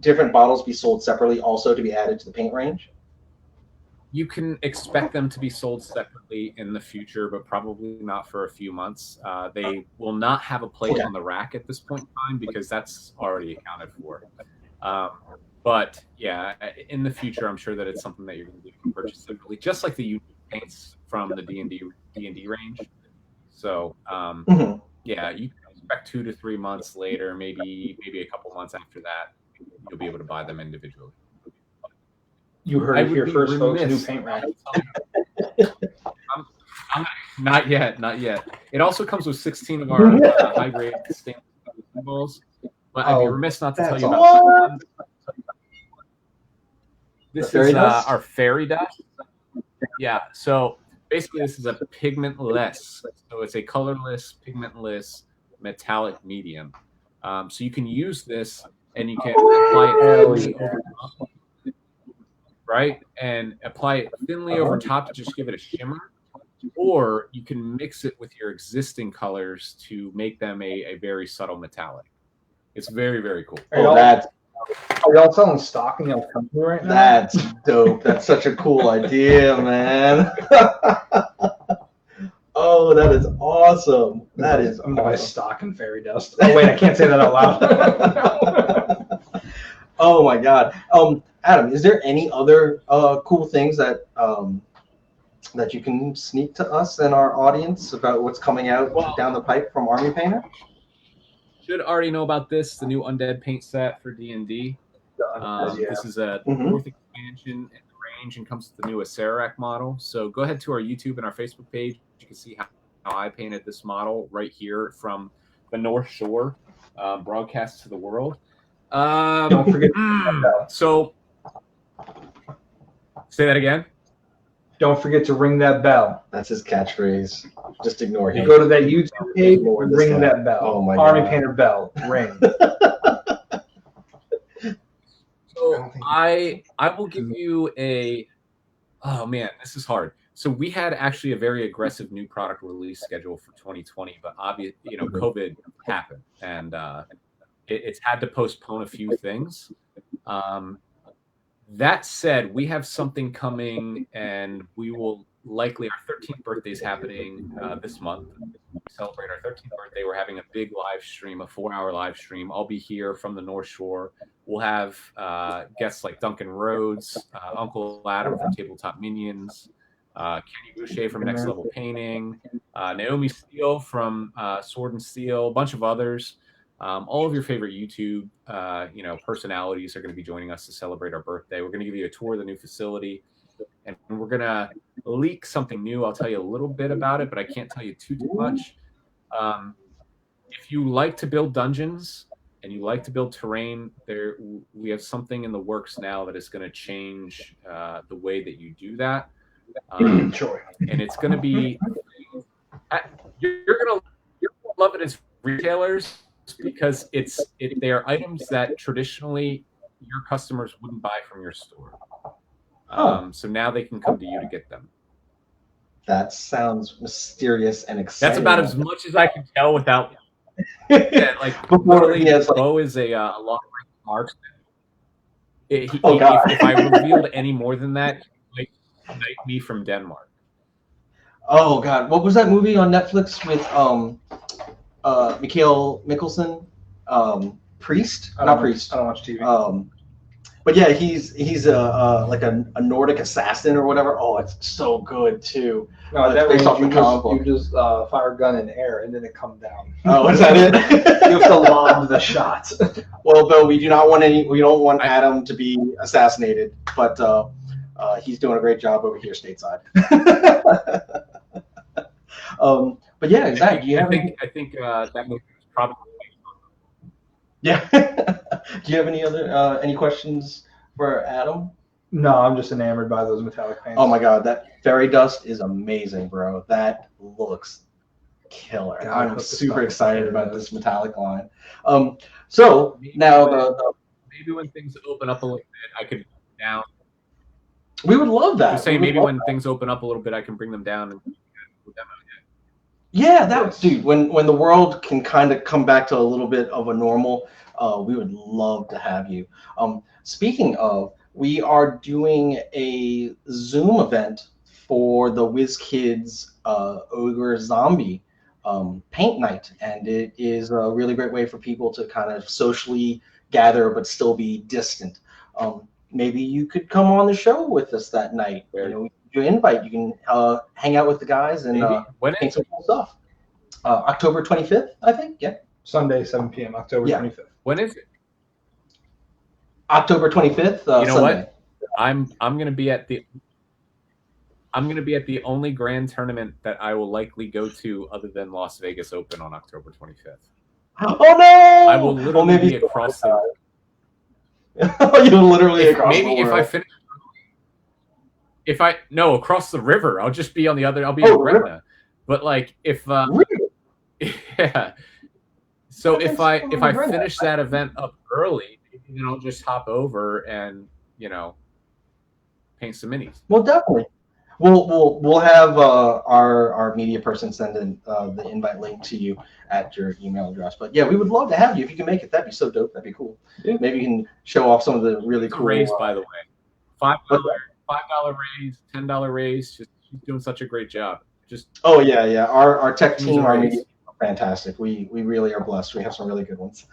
different bottles be sold separately also to be added to the paint range? You can expect them to be sold separately in the future, but probably not for a few months. They will not have a place on the rack at this point in time because that's already accounted for. But yeah, in the future, I'm sure that it's something that you're going to purchase separately, just like the unique paints from the D&D range. So yeah, you can expect 2 to 3 months later, maybe a couple months after that, you'll be able to buy them individually. You heard it here first, folks. New paint rack. Not yet. It also comes with 16 of our high-grade stainless steel balls. But I'd be remiss not to tell you about one. This is our fairy dust. Yeah. So basically, this is a pigmentless. So it's a colorless, pigmentless, metallic medium. So you can use this, and you can apply it over. right? And apply it thinly over top to just give it a shimmer. Or you can mix it with your existing colors to make them a very subtle metallic. It's very, very cool. Are y'all selling stock in your company right now? That's dope. That's such a cool idea, man. Oh, that is awesome. That is I'm gonna buy stock in fairy dust. Oh wait, I can't say that out loud. Oh my God. Adam, is there any other cool things that that you can sneak to us and our audience about what's coming out down the pipe from Army Painter? Should already know about this, the new Undead paint set for D&D. This is a fourth expansion in the range and comes with the new Acerac model. So go ahead to our YouTube and our Facebook page. You can see how I painted this model right here from the North Shore, broadcast to the world. Don't forget. So say that again. Don't forget to ring that bell. That's his catchphrase. Just ignore him. You go to that YouTube page, ring that bell. Oh my Army God. Painter bell, ring. So I will give you a. Oh man, this is hard. So we had actually a very aggressive new product release schedule for 2020, but obviously, COVID happened, and it's had to postpone a few things. That said, we have something coming, and we will likely, our 13th birthday is happening this month. We celebrate our 13th birthday. We're having a big live stream, a 4-hour live stream. I'll be here from the North Shore. We'll have guests like Duncan Rhodes, Uncle Adam from Tabletop Minions, Kenny Boucher from Next Level Painting, Naomi Steele from Sword and Steel, a bunch of others. All of your favorite YouTube, personalities are going to be joining us to celebrate our birthday. We're going to give you a tour of the new facility, and we're going to leak something new. I'll tell you a little bit about it, but I can't tell you too much. If you like to build dungeons and you like to build terrain, we have something in the works now that is going to change the way that you do that. Sure. And it's going to be you're going to love it as retailers, because they are items that traditionally your customers wouldn't buy from your store. So now they can come to you to get them. That sounds mysterious and exciting. That's about as much as I can tell without. Yeah, like literally, Bo is a long-range marksman. If I revealed any more than that, he might knight me from Denmark. Oh God, what was that movie on Netflix with Mikhail Mikkelsen? Priest? Not Priest. I don't watch TV. But yeah, he's like a Nordic assassin or whatever. Oh, it's so good too. No, that way you just fire a gun in the air and then it comes down. Oh, is that it? You have to lob the shot. Well, Bill, we don't want Adam to be assassinated, but he's doing a great job over here stateside. But yeah, Zach, do you have I think that movie was probably. Yeah. Do you have any questions for Adam? No, I'm just enamored by those metallic paints. Oh my God, that fairy dust is amazing, bro. That looks killer. God, I'm super excited about this metallic line. So now maybe when things open up a little bit, I could down. We would love that. Say maybe when things open up a little bit, I can bring them down and put them out. Yeah, dude. When the world can kind of come back to a little bit of a normal, we would love to have you. Speaking of, we are doing a Zoom event for the WizKids Ogre Zombie paint night, and it is a really great way for people to kind of socially gather but still be distant. Maybe you could come on the show with us that night. You invite, you can hang out with the guys and paint some cool stuff. October 25th, I think. Yeah. Sunday, 7 p.m. October 25th. When is it? October 25th. You know Sunday. what? I'm gonna be at the only grand tournament that I will likely go to other than Las Vegas Open on October 25th. Oh no! I will literally be across the. You'll literally across maybe the world. if I finish. Across the river, I'll just be on the other. I'll be in Gretna, but like if yeah. So if I finish that event up early, then I'll just hop over and paint some minis. Well, definitely. We'll have our media person send in the invite link to you at your email address. But yeah, we would love to have you if you can make it. That'd be so dope. That'd be cool. Yeah. Maybe you can show off some of the really cool. Raise, by the way, $5 raise, $10 raise. Just she's doing such a great job. Just oh yeah. Our tech team, our media, fantastic. We really are blessed. We have some really good ones.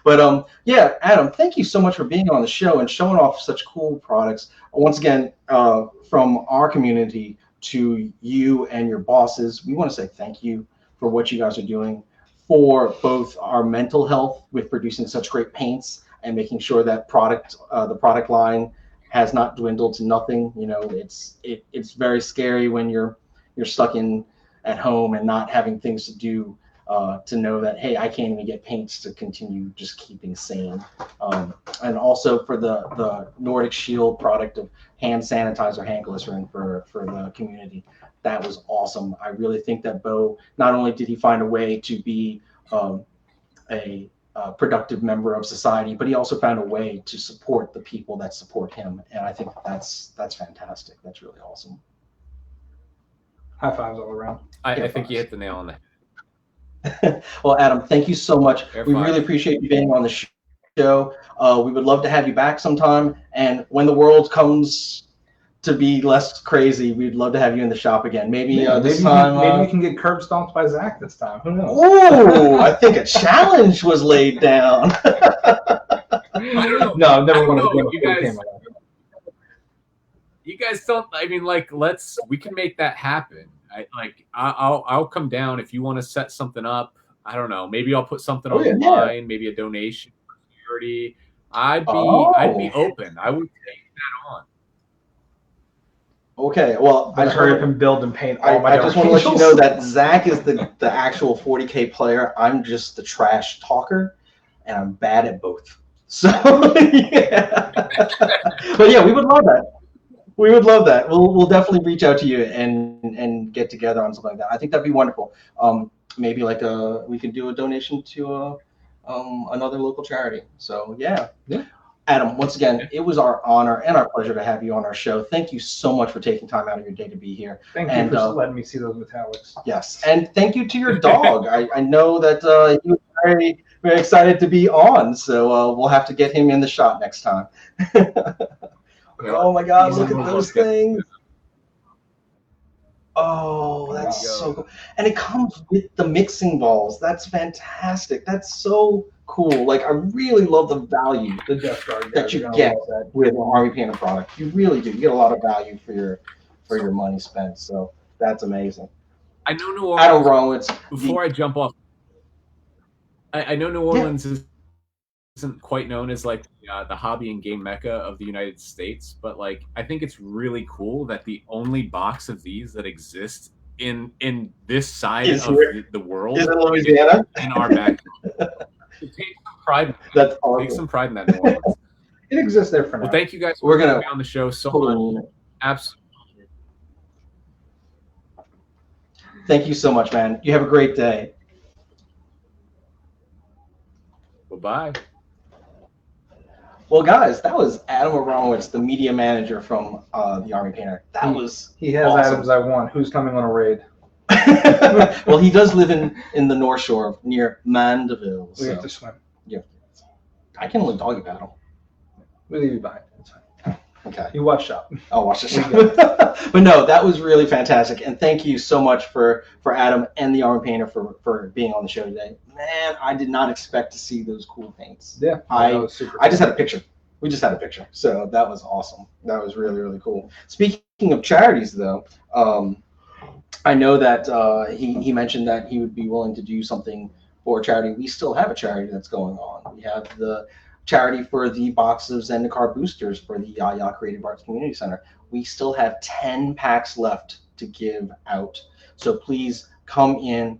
But yeah, Adam, thank you so much for being on the show and showing off such cool products. Once again, from our community to you and your bosses, we want to say thank you for what you guys are doing for both our mental health with producing such great paints and making sure that the product line has not dwindled to nothing. You know, it's very scary when you're stuck in at home and not having things to do, to know that, hey, I can't even get paints to continue just keeping sane. And also for the Nordic Shield product of hand sanitizer, hand glycerin for the community. That was awesome. I really think that Bo, not only did he find a way to be a productive member of society, but he also found a way to support the people that support him. And I think that's fantastic. That's really awesome. High fives all around. I think you hit the nail on the head. Well, Adam, thank you so much. We really appreciate you being on the show. We would love to have you back sometime. And when the world comes to be less crazy, we'd love to have you in the shop again. Maybe this time. Maybe we can get curb stomped by Zach this time. Who knows? Oh, I think a challenge was laid down. I don't know. No, I've never wanted to know. go You guys don't. I mean, like, we can make that happen. I'll come down if you want to set something up. I don't know. Maybe I'll put something online. Yeah. Maybe a donation for security. I'd be open. I would take that on. Okay. Well, I hurry up and build and paint all my. I just want to let you know that Zach is the actual 40K player. I'm just the trash talker, and I'm bad at both. So yeah. But yeah, we would love that. We would love that. We'll definitely reach out to you and get together on something like that. I think that'd be wonderful. Maybe like we could do a donation to another local charity. So yeah. Adam, once again, it was our honor and our pleasure to have you on our show. Thank you so much for taking time out of your day to be here. Thank you for letting me see those metallics. Yes, and thank you to your dog. I know that he was very, very excited to be on, so we'll have to get him in the shot next time. Oh my God, look at those things. Oh, that's so cool. And it comes with the mixing balls. That's fantastic. That's so cool. Like, I really love the value that you get with an Army Painter product. You really do. You get a lot of value for your money spent. So that's amazing. I know New Orleans. Adam Abramowicz. Before I jump off, I know New Orleans isn't quite known as like the hobby and game mecca of the United States, but like I think it's really cool that the only box of these that exist in this side of the world is in Louisiana, in our back. Take some pride. That's awesome. Take some pride in that, New Orleans. It exists there for now. Well, thank you guys for being on the show so much. Absolutely. Thank you so much, man. You have a great day. Bye-bye. Well, guys, that was Adam Abramowicz, the media manager from the Army Painter. He has awesome. Adams I want. Who's coming on a raid? Well, he does live in the North Shore near Mandeville. We have to swim. Yeah. I can only doggy paddle. We'll leave you behind. It's fine. Okay. You watch shop. I'll watch the show. But no, that was really fantastic. And thank you so much for Adam and the Army Painter for being on the show today. Man, I did not expect to see those cool paints. Yeah. I just had a picture. We just had a picture. So that was awesome. That was really, really cool. Speaking of charities, though, I know that he mentioned that he would be willing to do something for a charity. We still have a charity that's going on. We have the charity for the box of Zendikar boosters for the Yaya Creative Arts Community Center. We still have 10 packs left to give out. So please come in,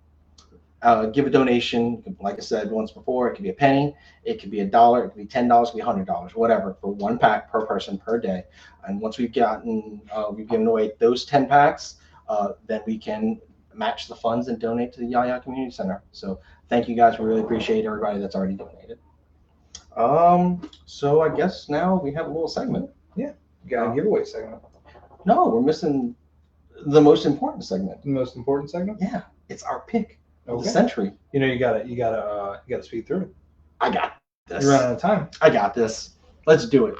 give a donation. Like I said once before, it could be a penny, it could be $1, it could be $10, it could be $100, whatever, for one pack per person per day. And once we've given away those 10 packs, then we can match the funds and donate to the Yaya Community Center. So thank you guys. We really appreciate everybody that's already donated. So I guess now we have a little segment. Yeah. You got a giveaway segment. No, we're missing the most important segment. The most important segment? Yeah, it's our pick of Okay. the century. You know, you gotta speed through it. I got this. You're running out of time. I got this. Let's do it.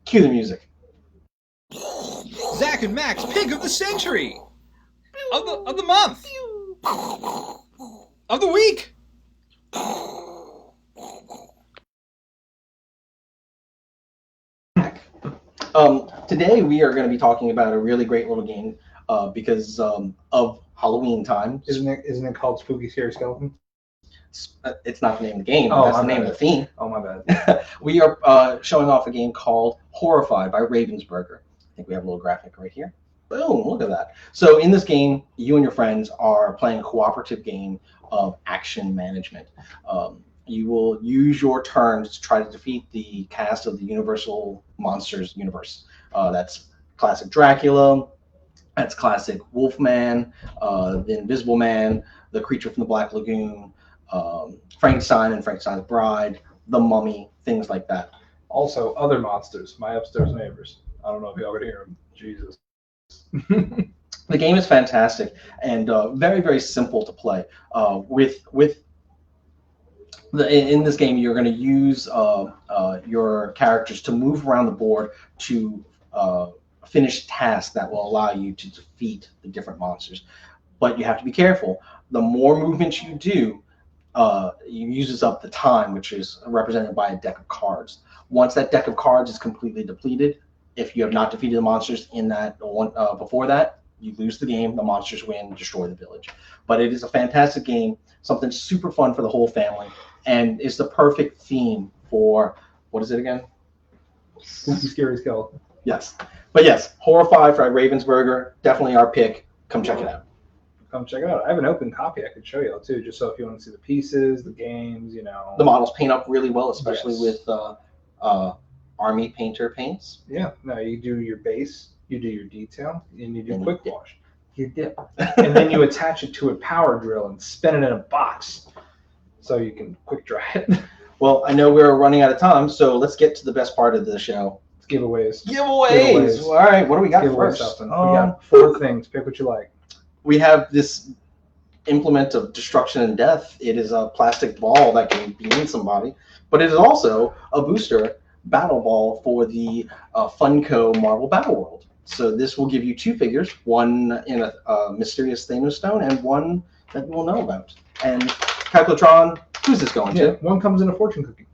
Cue the music. Zach and Max pick of the century, of the month, of the week. Today we are going to be talking about a really great little game because of Halloween time. Isn't it called Spooky Scary Skeleton? It's not the name of the game. Oh, That's the my name bad. of the theme. Oh, my bad. We are showing off a game called Horrified by Ravensburger. I think we have a little graphic right here. Boom, look at that. So in this game, you and your friends are playing a cooperative game of action management. You will use your turns to try to defeat the cast of the Universal Monsters universe. That's classic Dracula, that's classic Wolfman, the Invisible Man, the Creature from the Black Lagoon, Frankenstein and Frankenstein's Bride, the Mummy, things like that. Also, other monsters, my upstairs neighbors. I don't know if y'all could hear them. Jesus. The game is fantastic and very, very simple to play. In this game, you're going to use your characters to move around the board to finish tasks that will allow you to defeat the different monsters. But you have to be careful. The more movements you do, you uses up the time, which is represented by a deck of cards. Once that deck of cards is completely depleted, if you have not defeated the monsters in that one before that, you lose the game. The monsters win, destroy the village. But it is a fantastic game, something super fun for the whole family, and is the perfect theme for, what is it again? Spooky Scary Skeleton. Yes. But yes, Horrified by Ravensburger, definitely our pick. Come check it out. Come check it out. I have an open copy I could show y'all too, just so if you want to see the pieces, the games, you know. The models paint up really well, especially Yes. with Army Painter paints. Yeah, no, you do your base, you do your detail, and you do And you quick dip. wash. You dip. And then you attach it to a power drill and spin it in a box so you can quick dry it. Well, I know we're running out of time, so let's get to the best part of the show. Giveaways. Giveaways. All right, what do we got Give away first? something. We got 4 things. Pick what you like. We have this implement of destruction and death. It is a plastic ball that can beam somebody, but it is also a booster battle ball for the Funko Marvel Battle World. So this will give you 2 figures, one in a mysterious Thanos stone and one that you will know about. And Calculotron, who's this going Yeah, to? one comes in a fortune cookie.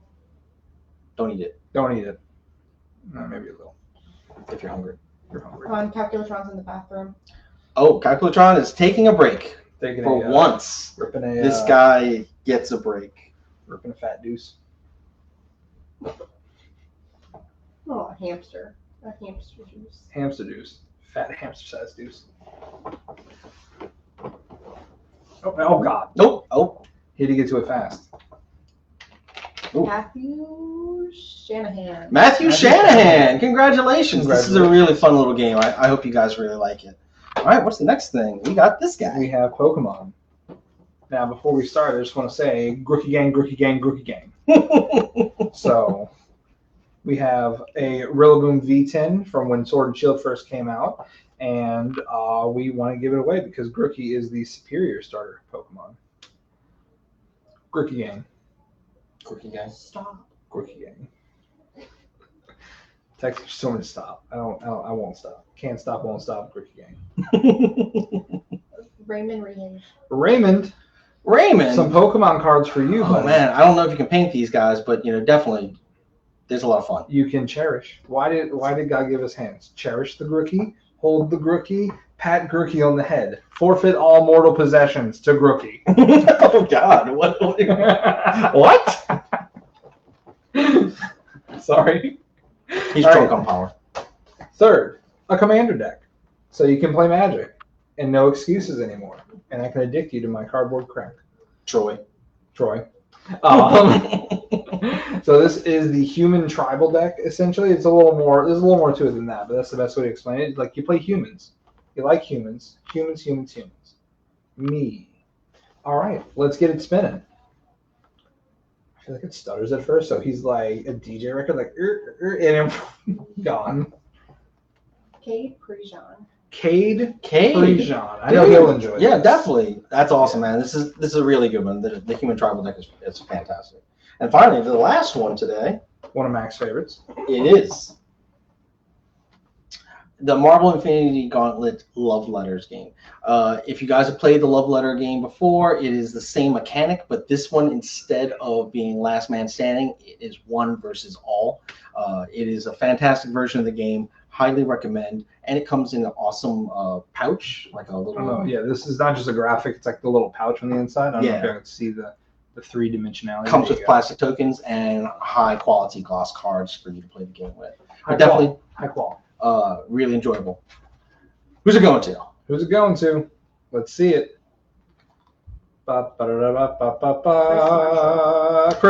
Don't eat it Don't eat it. Maybe a little. if you're hungry. You're hungry. Calculotron's in the bathroom. Oh, Calculotron is taking a break. Taking For a, once, ripping a, this guy gets a break. ripping a fat deuce. Oh, a hamster. A hamster juice. Hamster deuce. Fat hamster-sized deuce. Oh, God. Nope. Oh, He had to get to it fast. Ooh. Matthew Shanahan. Matthew Matthew Shanahan. Congratulations. This is a Congratulations. really fun little game. I hope you guys really like it. All right, what's the next thing? We got this guy. We have Pokemon. Now, before we start, I just want to say, Grooky Gang, Grooky Gang, Grooky Gang. So, we have a Rillaboom V10 from when Sword and Shield first came out, and we want to give it away because Grooky is the superior starter Pokemon. Grooky Gang, Quirky guy. Stop. Grooky Gang. Text just told me to stop. I won't stop. Can't stop, won't stop. Grooky Gang. Raymond Reed. Raymond, Raymond. some Pokemon cards for you, Oh buddy. man, I don't know if you can paint these guys, but definitely, there's a lot of fun. You can cherish. Why did God give us hands? Cherish the Grooky, hold the Grooky, pat Grooky on the head, forfeit all mortal possessions to Grooky. Oh God, what? What? Sorry. He's All drunk right. on power. Third, a commander deck, so you can play Magic and no excuses anymore, and I can addict you to my cardboard crack, Troy. Troy. So this is the human tribal deck. Essentially, it's a little more. There's a little more to it than that, but that's the best way to explain it. Like you play humans, you like humans, humans. Me. All right, let's get it spinning. I feel like it stutters at first, so he's like a DJ record, like and then gone. Cade Prejean. Cade Cade. Prejean. I know he'll enjoy it. Yeah, definitely. That's awesome, man. This is a really good one. The Human Tribal deck is fantastic. And finally, the last one today. One of Mac's favorites. It is the Marvel Infinity Gauntlet Love Letters game. If you guys have played the Love Letter game before, it is the same mechanic, but this one, instead of being last man standing, it is one versus all. It is a fantastic version of the game. Highly recommend. And it comes in an awesome pouch, like a little. Oh, yeah, this is not just a graphic. It's like the little pouch on the inside. I don't know if Yeah. you can see the three-dimensionality. Comes There with you go. plastic tokens and high quality gloss cards for you to play the game with. High Definitely quality. really enjoyable. Who's it going to? Who's it going to? Let's see it. Chris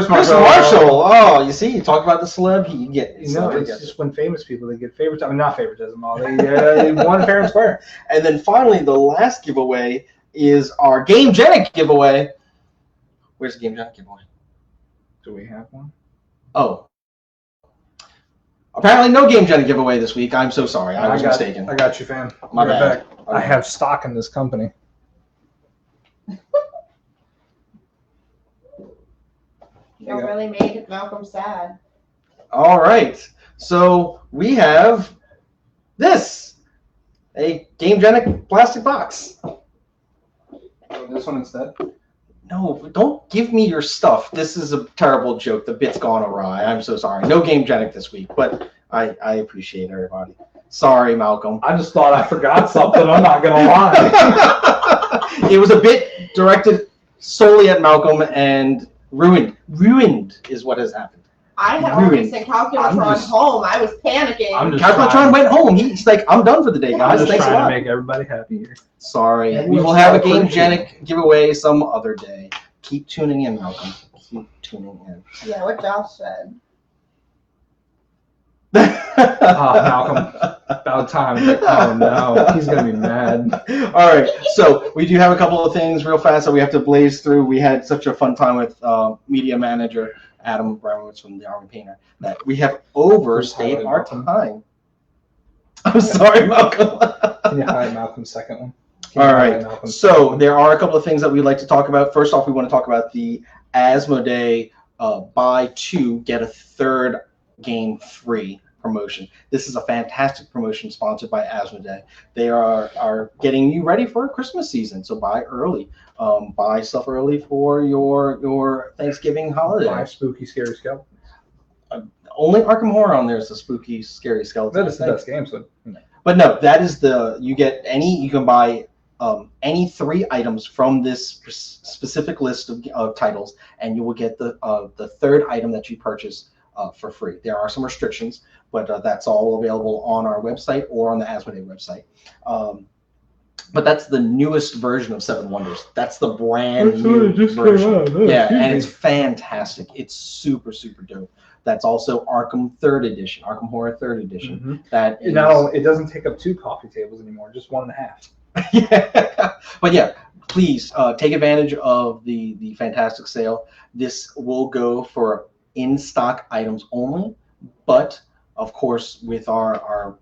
Marshall. Oh, you see, you talk about the celeb, you get. You know, it's just when famous people, they get favorites. I mean, not favoritism. They won fair and square. And then finally, the last giveaway is our Game Genic giveaway. Where's the Game Genic giveaway? Do we have one? Oh. Apparently no Game Genic giveaway this week. I'm so sorry. I was mistaken. I got you, fam. My Right bad. back. I have stock in this company. You really made Malcolm sad. All right. So we have this. A Game Genic plastic box. This one instead. No, don't give me your stuff. This is a terrible joke. The bit's gone awry. I'm so sorry. No Game Genic this week, but I appreciate everybody. Sorry, Malcolm. I just thought I forgot something. I'm not going to lie. It was a bit directed solely at Malcolm and ruined. Ruined is what has happened. I had already Ruined. sent Calculatron home. I was panicking. I'm just Calculatron trying- went home. He's like, I'm done for the day, I'm guys. just Thanks a trying lot. to make everybody happy here. Sorry. We Everyone's will have a so Game appreciative. Genic giveaway some other day. Keep tuning in, Malcolm. Keep tuning in. Yeah, what Josh said. Malcolm. About time. Like, oh no, he's going to be mad. All right, so we do have a couple of things real fast that we have to blaze through. We had such a fun time with media manager Adam Abramowicz from the Army Painter that we have overstayed our time. I'm sorry, Malcolm. Can you highlight Malcolm's second one? All right, so there are a couple of things that we'd like to talk about. First off, we want to talk about the Asmodee buy two, get a third game free promotion. This is a fantastic promotion sponsored by Asmodee. They are getting you ready for Christmas season, so buy early. Buy stuff early for your Thanksgiving holiday. 5 spooky, scary skeletons. Only Arkham Horror on there is the spooky, scary skeleton. That is the best game, so you know. But no, that is you can buy any 3 items from this specific list of titles, and you will get the 3rd item that you purchase for free. There are some restrictions, but that's all available on our website or on the Asmodee website. But that's the newest version of Seven Wonders. That's the brand new version. Yeah, and it's fantastic. It's super, super dope. That's also Arkham 3rd Edition, Arkham Horror 3rd Edition. Mm-hmm. That is... No, it doesn't take up 2 coffee tables anymore, just 1.5. Yeah. But yeah, please take advantage of the fantastic sale. This will go for in-stock items only, but of course, with our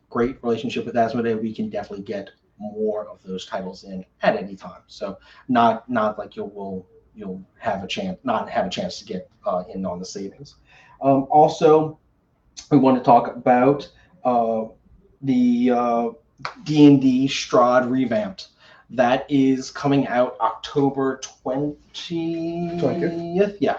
great relationship with Asmodee, we can definitely get more of those titles in at any time. So not like you'll have a chance to get in on the savings. Also, we want to talk about the D&D Strahd revamped. That is coming out October 20th. Yeah.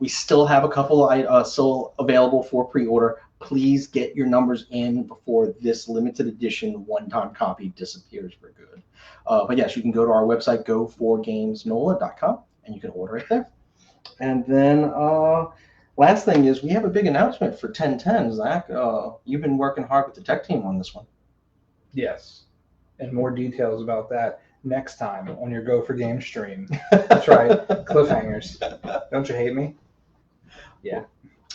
We still have a couple still available for pre-order. Please get your numbers in before this limited edition one-time copy disappears for good. But yes, you can go to our website, go4gamesnola.com, and you can order it there. And then last thing is we have a big announcement for 1010. Zach, you've been working hard with the tech team on this one. Yes, and more details about that next time on your Go for Game stream. That's right, cliffhangers. Don't you hate me? Yeah.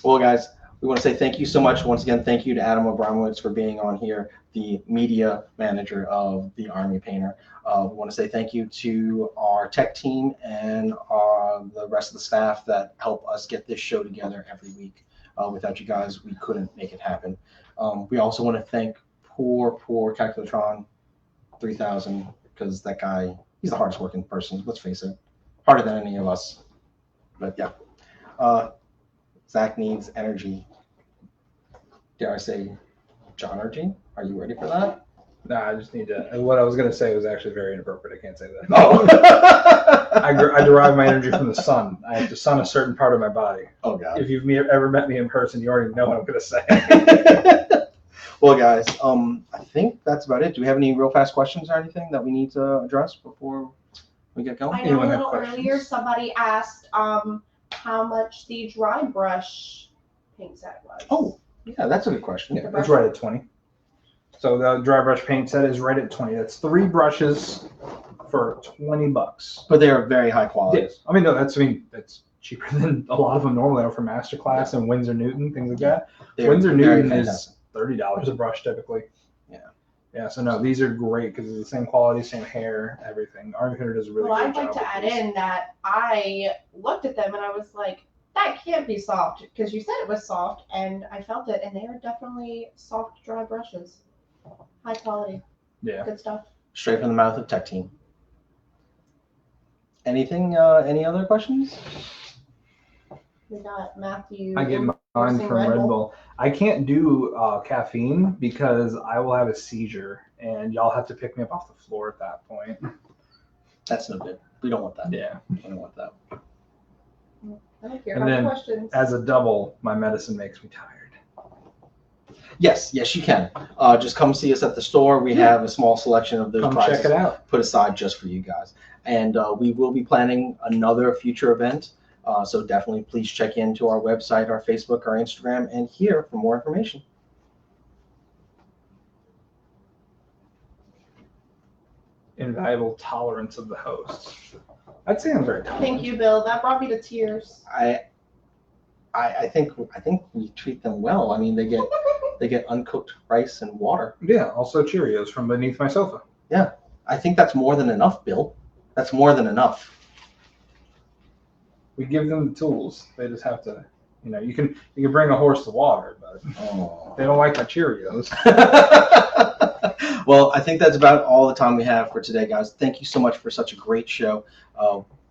Well, guys, we want to say thank you so much. Once again, thank you to Adam Abramowicz for being on here, the media manager of the Army Painter. We want to say thank you to our tech team and the rest of the staff that help us get this show together every week. Without you guys, we couldn't make it happen. We also want to thank poor Calculatron 3000, because that guy, he's the hardest working person. Let's face it, harder than any of us. But yeah, Zach needs energy. Dare I say, John energy? Are you ready for that? No, I just need to. What I was going to say was actually very inappropriate. I can't say that. Oh. I derive my energy from the sun. I have to sun a certain part of my body. Oh, God. If you've ever met me in person, you already know what I'm going to say. Well, guys, I think that's about it. Do we have any real fast questions or anything that we need to address before we get going? I know Anyone a have little questions? earlier somebody asked how much the dry brush paint set was. Oh, yeah, that's a good question. Yeah, that's right at 20. So the dry brush paint set is right at 20. That's 3 brushes for $20. But they're very high quality. Yes. I mean, no, that's cheaper than a lot of them normally are for Masterclass and Winsor Newton, things like that. Winsor Newton is $30 a brush typically. Yeah. Yeah. So no, these are great because it's the same quality, same hair, everything. Army Hunter does a really good job. Well, I'd like to add in that I looked at them and I was like, that can't be soft, because you said it was soft, and I felt it, and they are definitely soft, dry brushes. High quality. Yeah. Good stuff. Straight from the mouth of Tech Team. Anything? Any other questions? We got Matthew. I get mine endorsing from Red Bull. I can't do caffeine because I will have a seizure, and y'all have to pick me up off the floor at that point. That's no good. We don't want that. Yeah. We don't want that. I don't care And about then, questions. as a double, my medicine makes me tired. Yes, you can. Just come see us at the store. We have a small selection of those Come prizes check it out. put aside just for you guys. And we will be planning another future event. So definitely please check into our website, our Facebook, our Instagram, and here for more information. Invaluable tolerance of the host. I'd say I'm very tolerant. Thank you, Bill. That brought me to tears. I think we treat them well. I mean, they get uncooked rice and water. Yeah, also Cheerios from beneath my sofa. Yeah, I think that's more than enough, Bill. That's more than enough. We give them the tools. They just have to, you can bring a horse to water, but they don't like my Cheerios. Well, I think that's about all the time we have for today, guys. Thank you so much for such a great show.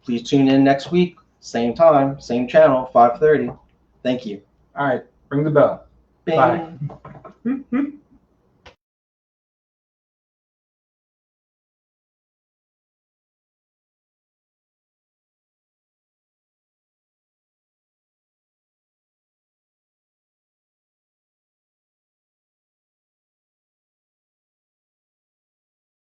Please tune in next week, same time, same channel, 5:30. Thank you. All right, ring the bell. Bing. Bye.